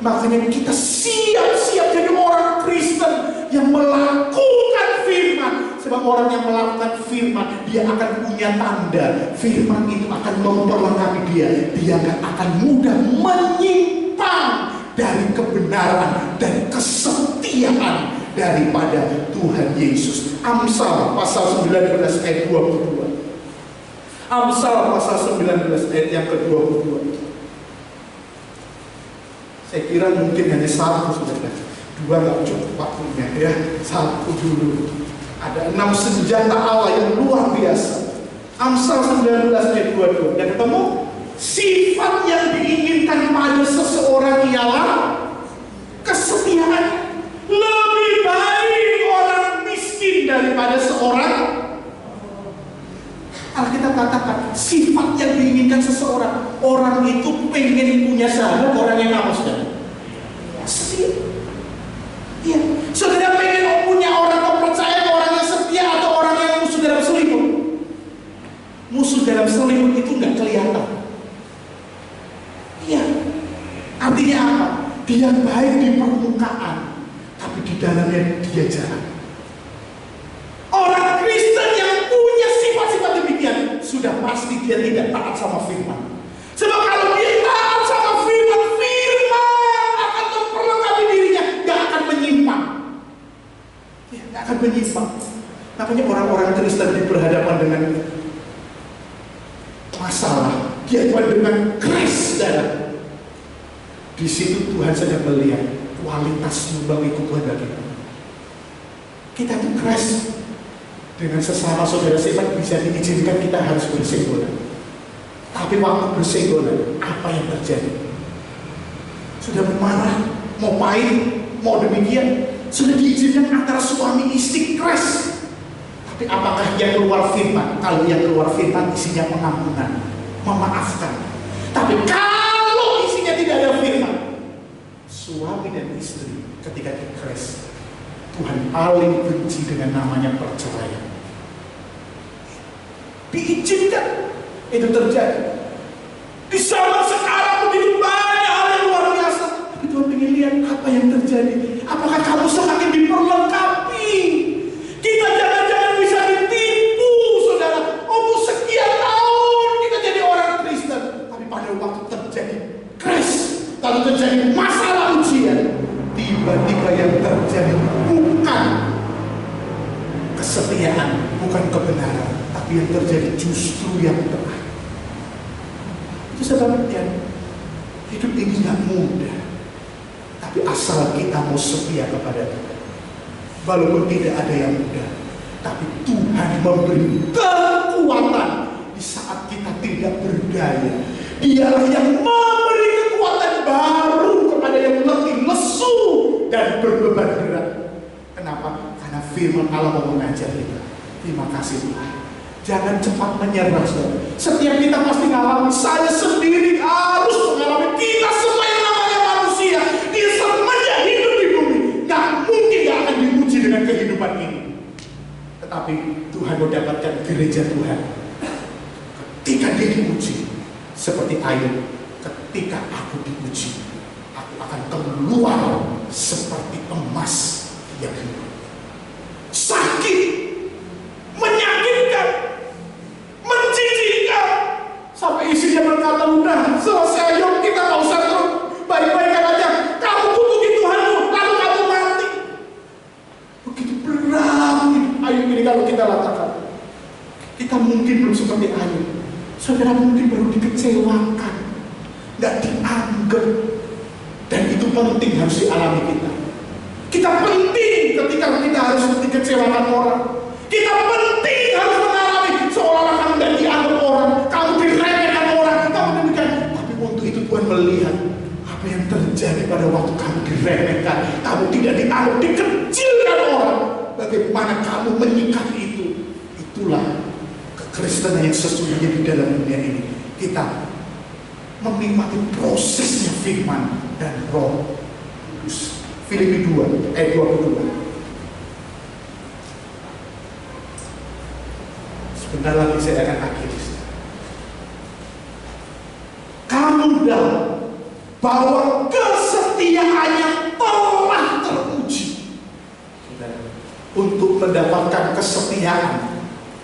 Makanya kita siap-siap jadi orang Kristen yang melakukan firman. Sebab orang yang melakukan firman, dia akan punya tanda. Firman itu akan memperlengkapi dia. Dia nggak akan mudah menyimpang dari kebenaran dan kesetiaan daripada Tuhan Yesus. Amsal pasal 19 ayat 22. Amsal pasal 19 ayat yang ke-22. Saya kira mungkin hanya satu, saudara. Dua nggak cukup waktunya ya. Satu dulu. Ada 6 senjata Allah yang luar biasa. Amsal 19 ayat 22. Dan ketemu? Sifat yang diinginkan pada seseorang ialah kesetiaan. Lebih baik orang miskin daripada seorang. Alkitab katakan sifat yang diinginkan seseorang. Orang itu pengen punya sahabat, orang yang apa, saudara? Setia. Iya. Saudara pengen punya orang kepercayaan, orang yang setia, atau orang yang musuh dalam selimut? Musuh dalam selimut itu nggak kelihatan. Iya. Artinya apa? Dia baik di permukaan, tapi di dalamnya dia jahat. Orang Kristen yang punya sifat-sifat demikian, sudah pasti dia tidak taat sama firman. Sebab kalau dia taat sama firman, firman akan memperlengkapi dirinya, gak akan menyimpang. Ya, gak akan menyimpang. Makanya orang-orang Kristen berhadapan dengan masalah, dia dengan keras darah. Di situ Tuhan sedang melihat kualitas nyumbang itu Tuhan bagi kita. Kita tuh keras dengan sesama saudara sifat, bisa diizinkan kita harus bersenggolan. Tapi waktu bersenggolan, apa yang terjadi? Sudah marah, mau pahit, mau demikian, sudah diizinkan antara suami istri keras. Tapi apakah yang keluar firman? Kalau yang keluar firman isinya pengampunan, memaafkan. Tapi kalau isinya tidak ada firman, suami dan istri ketika keras, Tuhan paling benci dengan namanya perceraian. Diizinkan itu terjadi. Di zaman sekarang begitu banyak hal yang luar biasa. Tapi Tuhan ingin lihat apa yang terjadi. Apakah kamu semakin diperlengkapi? Kita jangan-jangan bisa ditipu, saudara. Untuk sekian tahun kita jadi orang Kristen, tapi pada waktu terjadi keras, lalu terjadi masalah ujian, tiba-tiba yang terjadi bukan kesetiaan, bukan kebenaran, tapi yang terjadi justru yang benar. Itu sebabnya hidup ini nggak mudah, tapi asal kita mau setia kepada Tuhan, walaupun tidak ada yang mudah, tapi Tuhan memberi kekuatan di saat kita tidak berdaya. Dialah yang memberi kekuatan baru kepada yang letih, lesu, dan berbeban berat. firman Allah mau mengajar kita. Terima kasih Tuhan. Jangan cepat menyerah, saudara. Setiap kita pasti mengalami, saya sendiri harus mengalami, kita semua yang namanya manusia, dia semuanya hidup di bumi, gak mungkin gak akan diuji dengan kehidupan ini. Tetapi Tuhan mendapatkan gereja Tuhan. Ketika dia diuji, seperti Ayub, ketika aku diuji, aku akan keluar seperti emas yang hidup. Sakit, menyakitkan, menjijikkan, sampai istrinya berkata, udah selesai, yuk kita gak usah terus baik-baikan aja, kamu kutuki Tuhanmu lalu kamu mati. Begitu berat Ayub ini kalau kita lakukan. Kita mungkin belum seperti Ayub. Saudara mungkin baru dikecewakan, gak dianggap, dan itu penting harus dialami kita. Kita penting ketika kita harus dikecewakan orang. Kita penting harus mengalami seolah-olah kamu tidak dianggap orang, kamu diremehkan orang, kamu demikian. Tapi untuk itu Tuhan melihat apa yang terjadi pada waktu kamu diremehkan, kamu tidak dianggap, dikecilkan orang. Bagaimana kamu menyikapi itu? Itulah kekristenan yang sesungguhnya di dalam dunia ini. Kita menikmati prosesnya firman dan Roh Kudus. Filipi 2 ayat 22. Sebentar lagi saya akan akhiri. Kamu tahu bahwa kesetiaannya telah teruji. Untuk mendapatkan kesetiaan,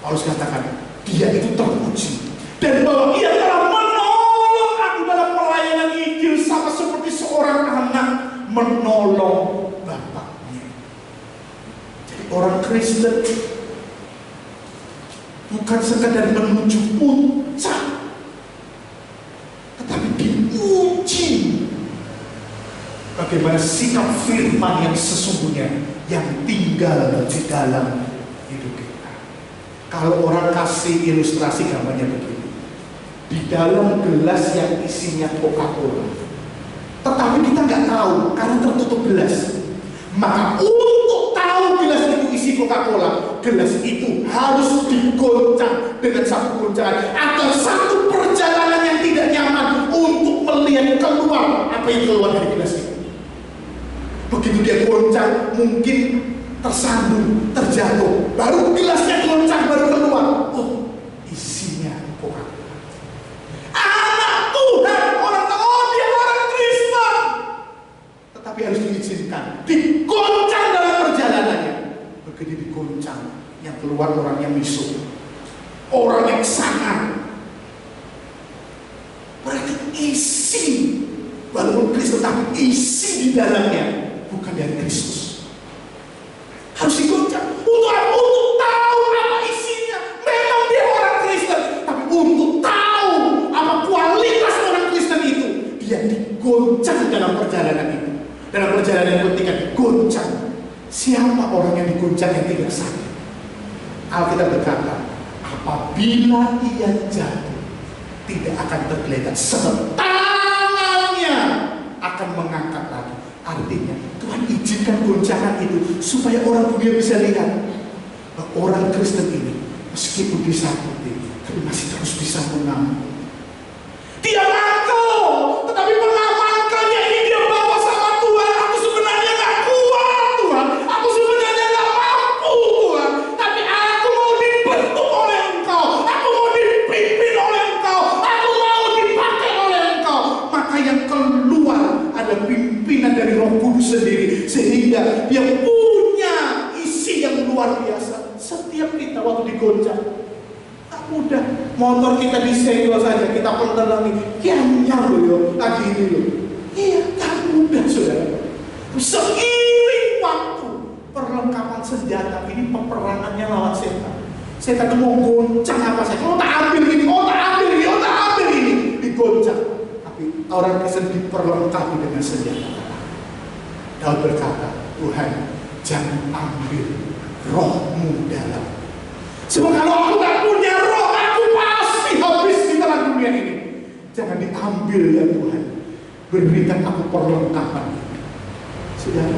Paulus katakan dia itu teruji, dan bahwa ia telah menolong aku dalam pelayanan Injil sama seperti seorang anak menolong bapaknya. Jadi orang Kristen bukan sekadar menuju puncak, tetapi diuji bagaimana sikap firman yang sesungguhnya yang tinggal di dalam hidup kita. Kalau orang kasih ilustrasi gambarnya begini, di dalam gelas yang isinya Coca-Cola, tetapi kita nggak tahu karena tertutup gelas. Maka untuk tahu gelas itu isi Coca-Cola, gelas itu harus digoncang dengan satu goncangan. Ada satu perjalanan yang tidak nyaman untuk melihat keluar apa yang keluar dari gelas itu. Begitu dia goncang, mungkin tersandung, terjatuh, baru gelasnya goncang, baru keluar. Oh, isinya Coca-Cola. Anak Tuhan, orang tahu dia orang Kristen, tetapi harus diizinkan, digoncang dalam perjalanannya. Begitu digoncang, yang keluar orang yang misuk, orang yang sangar. Berarti isi, walaupun Kristus, tapi isi di dalamnya bukan dari Kristus. Harus digoncang untuk tahu apa isinya. Memang dia orang Kristen, tapi untuk tahu apa kualitas orang Kristen itu, dia digoncang dalam perjalanan itu. Dalam perjalanan ketika digoncang, siapa orang yang digoncang yang tidak sakit? Alkitab berkata, apabila ia jatuh, tidak akan tergeletak, sebab tangannya akan mengangkat lagi. Artinya Tuhan izinkan goncangan itu supaya orang dunia bisa lihat bahwa orang Kristen ini meskipun disakiti tapi masih terus bisa mengaku. Dia ngaku, tetapi pengakuannya ini dia bawa sama Tuhan. Aku sebenarnya gak kuat Tuhan, aku sebenarnya gak mampu Tuhan, tapi aku mau dibentuk oleh Engkau, aku mau dipimpin oleh Engkau, aku mau dipakai oleh Engkau. Maka yang keluar ada pimpinan dari Roh Kudus sendiri, sehingga dia punya isi yang luar biasa. Setiap kita waktu digoncang, tak mudah. Motor kita disenggol saja, kita penterangi, kiannya loh, lagi ini loh. Iya, tak mudah saudara. Seiring waktu, perlengkapan senjata ini peperangannya lawan setan. Setan mau goncang apa saja, oh tak ambil ini, oh tak ambil ini, oh tak ambil ini, digoncang. Orang Kristen diperlengkapi dengan senjata. Daud berkata, Tuhan jangan ambil rohmu dalam. Sebab kalau aku tak punya roh, aku pasti habis di dalam dunia ini. Jangan diambil ya Tuhan. Berikan aku perlengkapan. Saudara,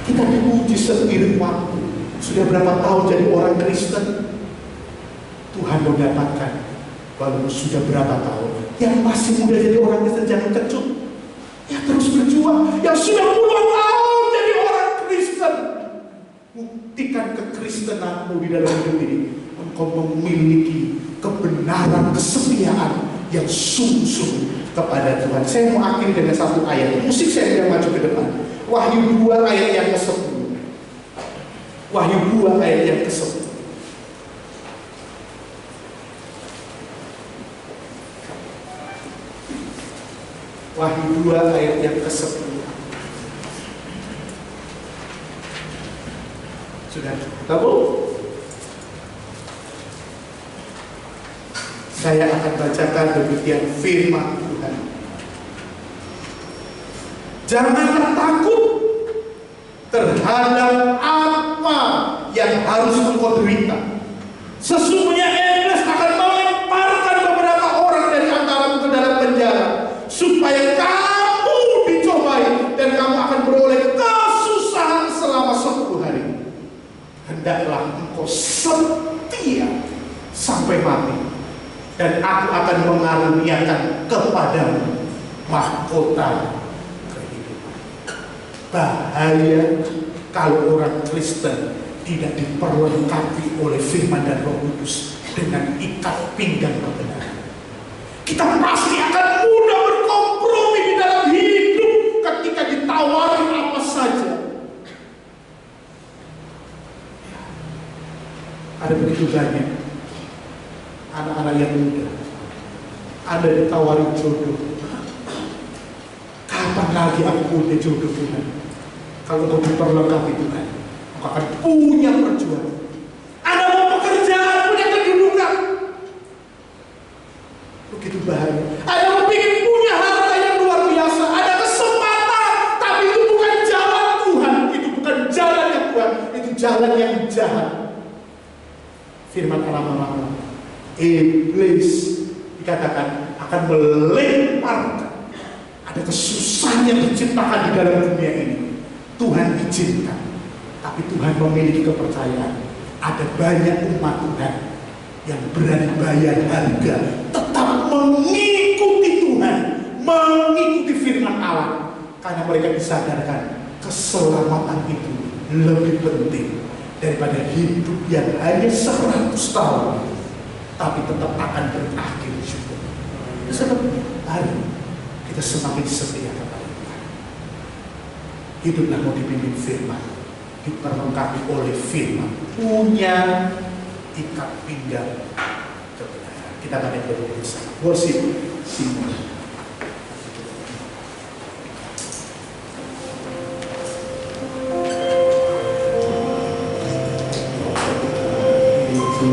kita diuji seiring waktu. Sudah berapa tahun jadi orang Kristen? Tuhan mau dapatkan. Walaupun sudah berapa tahun, yang masih muda jadi orang Kristen jangan kecut. Ya terus berjuang. Yang sudah puluhan tahun jadi orang Kristen, buktikan kekristenanmu di dalam hidup ini. Engkau memiliki kebenaran, kesetiaan yang sungguh-sungguh kepada Tuhan. Saya mau akhiri dengan satu ayat. Musik saya yang maju ke depan. Wahyu 2 ayat yang ke-10. Wahyu 2 ayat yang ke-10. Wahyu 2 ayat yang ke-10. Sudah tahu? Saya akan bacakan demikian firman Tuhan. Janganlah takut terhadap apa yang harus engkau derita. Sesungguhnya iblis akan melemparkan beberapa orang dari antaramu ke dalam penjara, supaya kamu dicobai dan kamu akan beroleh kesusahan selama 10 hari. Hendaklah engkau setia sampai mati, dan aku akan mengaruniakan kepadamu mahkota kehidupan. Bahaya kalau orang Kristen tidak diperlengkapi oleh firman dan Roh Kudus dengan ikat pinggang kebenaran. Kita pasti akan mudah berkompromi di dalam hidup ketika ditawari apa saja. Ada begitu banyak anak-anak yang muda, ada ditawari jodoh. Kapan lagi aku punya jodoh Tuhan? Kalau kau diperlengkapi Tuhan, kau akan punya perjuangan. Ada mau pekerjaan, punya kedudukan, begitu bahaya. Ada yang ingin punya harta yang luar biasa, ada kesempatan, tapi itu bukan jalan Tuhan, itu bukan jalan yang Tuhan, itu jalan yang jahat. Firman Allah, iblis dikatakan akan melemparkan. Ada kesusahan yang diciptakan di dalam dunia ini. Tuhan izinkan, tapi Tuhan memiliki kepercayaan. Ada banyak umat Tuhan yang berani bayar harga, tetap mengikuti Tuhan, mengikuti firman Allah, karena mereka disadarkan keselamatan itu lebih penting daripada hidup yang hanya 100 tahun tapi tetap akan berakhir juga. Sebab hari kita semakin setia kepada Tuhan. Hiduplah mau dipimpin firman, diperlengkapi oleh firman, punya ikat pinggang kebenaran. Kita akan berusaha worship Simon. Hatiku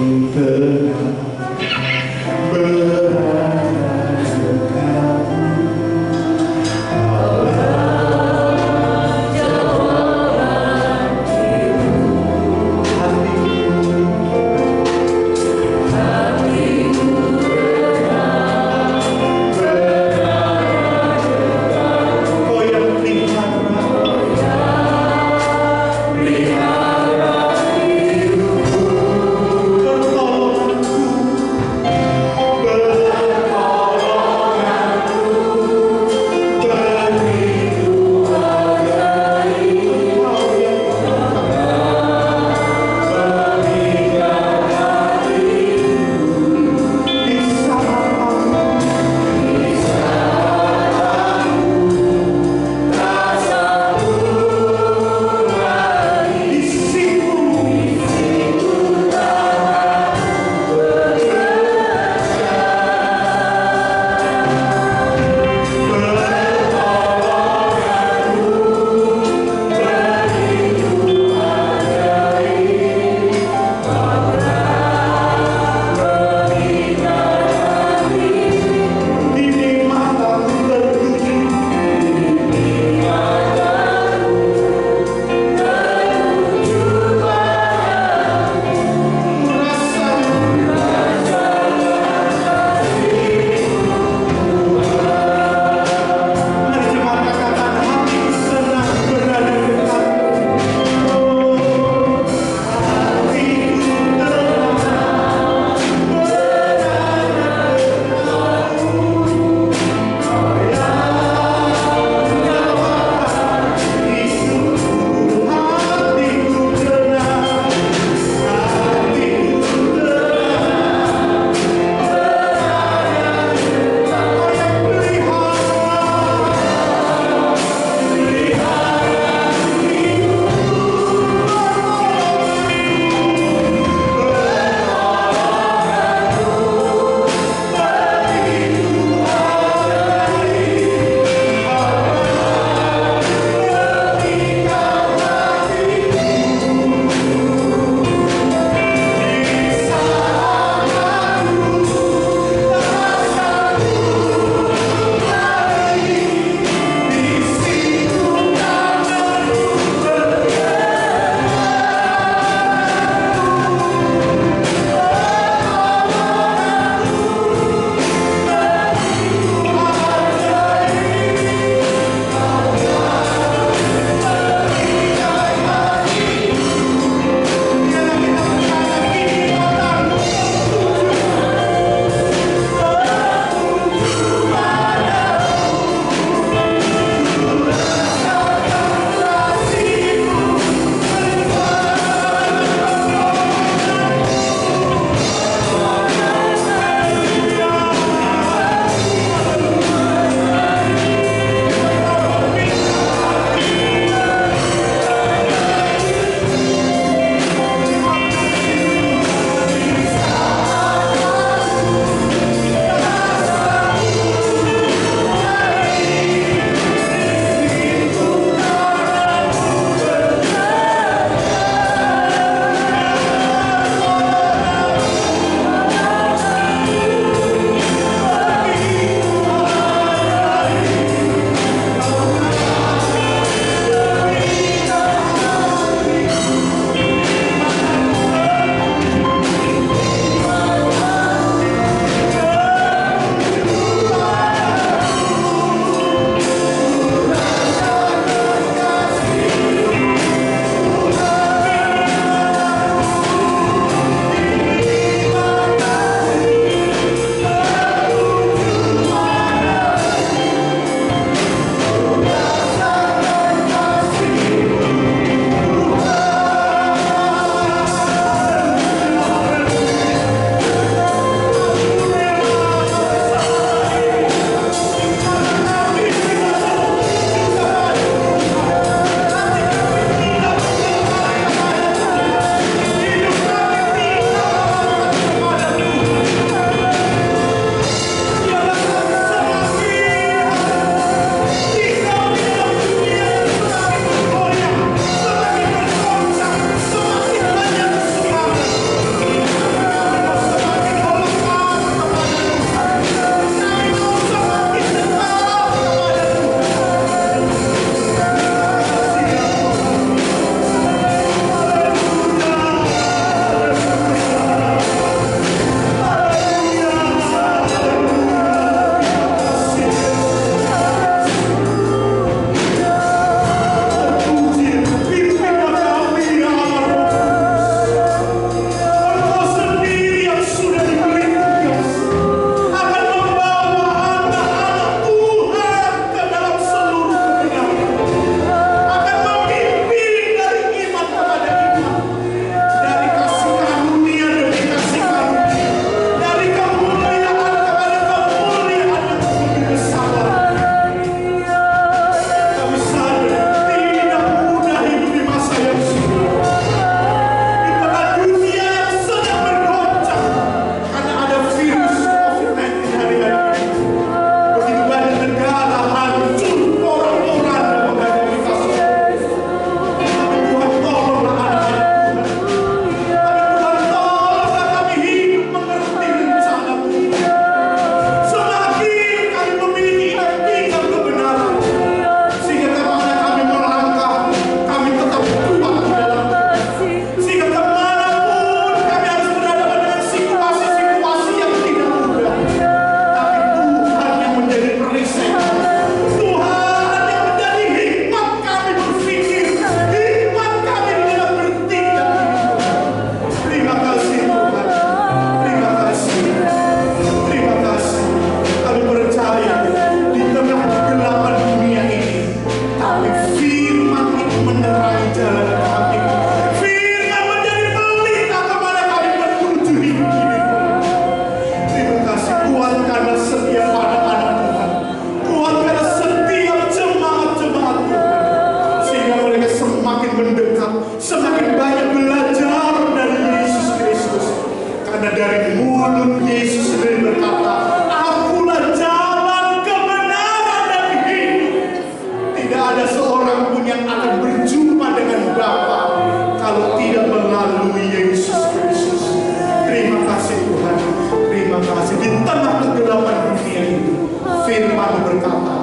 firman berkata,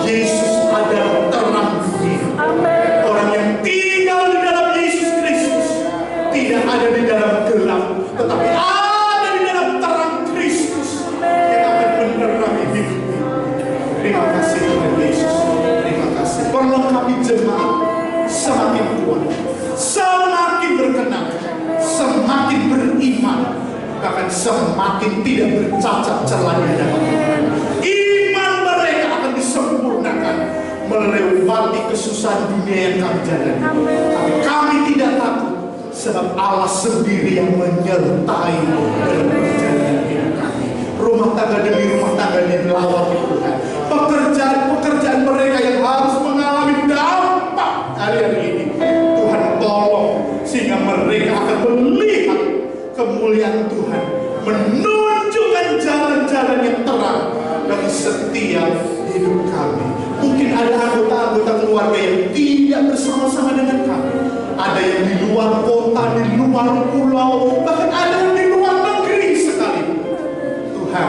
Yesus adalah terang dunia. Orang yang tinggal di dalam Yesus Kristus tidak ada di dalam gelap, tetapi ada di dalam terang Kristus yang akan menerangi hidupnya. Terima kasih Tuhan Yesus. Terima kasih. Perlengkapi jemaat semakin kuat, semakin berkenan, semakin beriman, bahkan semakin tidak bercacat celah di hadapan Tuhan. Iman mereka akan disempurnakan melewati kesusahan dunia yang kami jalani. Tapi kami tidak takut, sebab Allah sendiri yang menyertai dalam perjalanan hidup kami. Rumah tangga demi rumah tangga dilawat Tuhan. Pekerjaan mereka yang harus mengalami dampak hari-hari ini, Tuhan tolong sehingga mereka akan melihat kemuliaan Tuhan, menunjukkan jalan-jalan yang terang bagi setiap hidup kami. Mungkin ada anggota-anggota keluarga yang tidak bersama-sama dengan kami. Ada yang di luar kota, di luar pulau, bahkan ada yang di luar negeri sekalipun. Tuhan,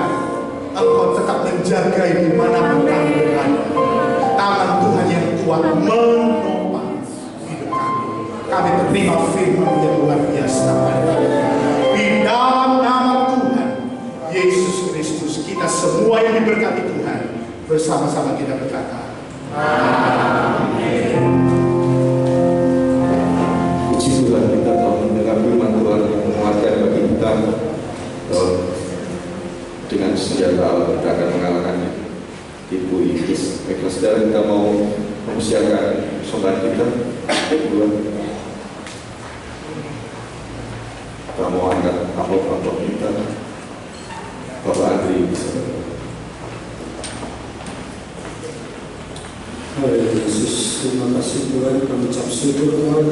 Engkau tetap menjaga di manapun kami berada. Tangan Tuhan yang kuat menopang hidup kami. Kami terima firman yang luar biasa. Di dalam nama Tuhan Yesus Kristus, kita semua yang diberkati Tuhan, bersama-sama kita berkata, amin. Puji Tuhan, kita telah mendengar firman Tuhan yang menguatkan bagi kita dengan senjata Allah kita akan mengalahkannya. Tipu iblis. Baiklah saudara, kita mau mempersiapkan sobat kita. Kita mau angkat amplop kita. Bapak Andri. Haleluya Yesus, terima kasih Tuhan, kami ucap syukur Tuhan.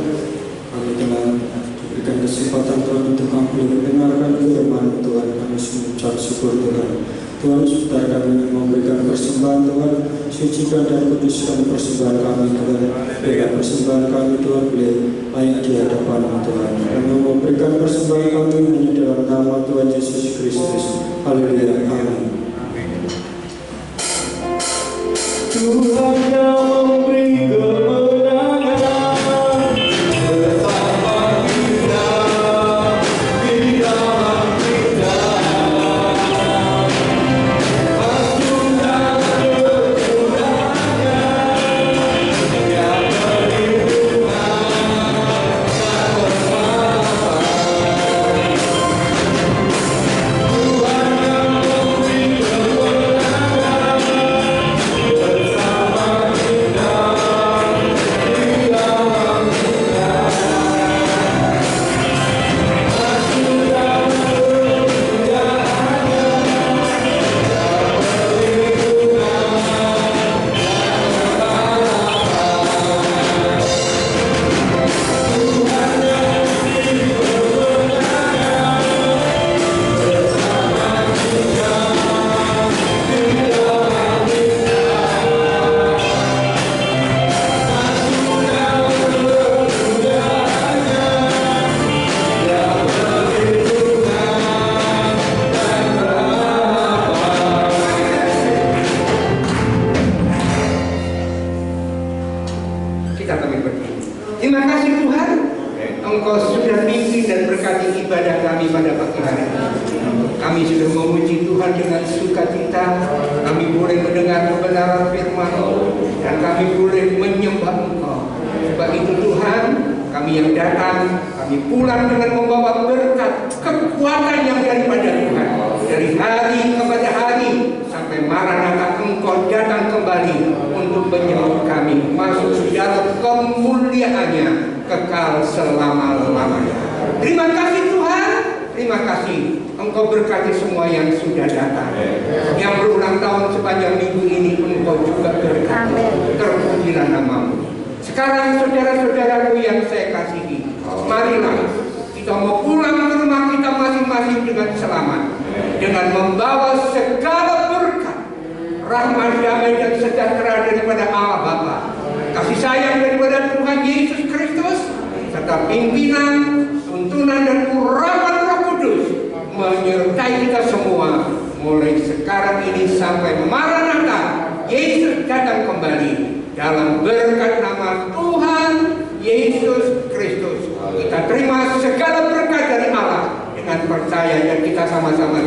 Kami telah diberikan kesempatan Tuhan untuk kami mendengarkan firman Tuhan. Kami ucap syukur Tuhan. Tuhan, sebentar kami memberikan persembahan Tuhan. Sucikan dan kuduskan persembahan kami Tuhan. Berikan persembahan kami Tuhan, boleh layak di hadapan Tuhan. Kami memberikan persembahan kami hanya dalam nama Tuhan Yesus Kristus. Haleluya, amin. Tuhan yang memberi kemenangan bersama kita di dalam kita. Masuklah kemuliaannya yang perlindungan dan keselamatan. Tuhan yang memberi kemenangan bersama kita di dalam kita. Masuklah kemuliaannya yang perlindungan dan keselamatan. Tuhan yang memberi kemenangan bersama kita di dalam kita. Kita kami berdiri. Terima kasih Tuhan, Engkau sudah pimpin dan berkati ibadah kami pada pagi hari ini. Kami sudah memuji Tuhan dengan sukacita. Kami boleh mendengar kebenaran firman-Mu dan kami boleh menyembah Engkau. Sebab itu Tuhan, kami yang datang, kami pulang dengan membawa berkat, kekuatan yang daripada Tuhan. Dari hari kepada hari sampai Maranatha Engkau datang kembali untuk menyambut kami masuk ke dalam kemuliaan-Nya kekal selama-lamanya. Terima kasih Tuhan, terima kasih. Engkau berkati semua yang sudah datang, yang berulang tahun sepanjang minggu ini. Engkau juga berkati. Terpujilah nama-Mu. Sekarang saudara-saudaraku yang saya kasihi, marilah kita mau pulang ke rumah kita masing-masing dengan selamat, dengan membawa segala berkat, rahmat, damai dan sejahtera daripada Allah Bapa, kasih sayang daripada Tuhan Yesus Kristus, serta pimpinan, tuntunan dan urapan Roh Kudus menyertai kita semua mulai sekarang ini sampai Maranatha dan kita sama-sama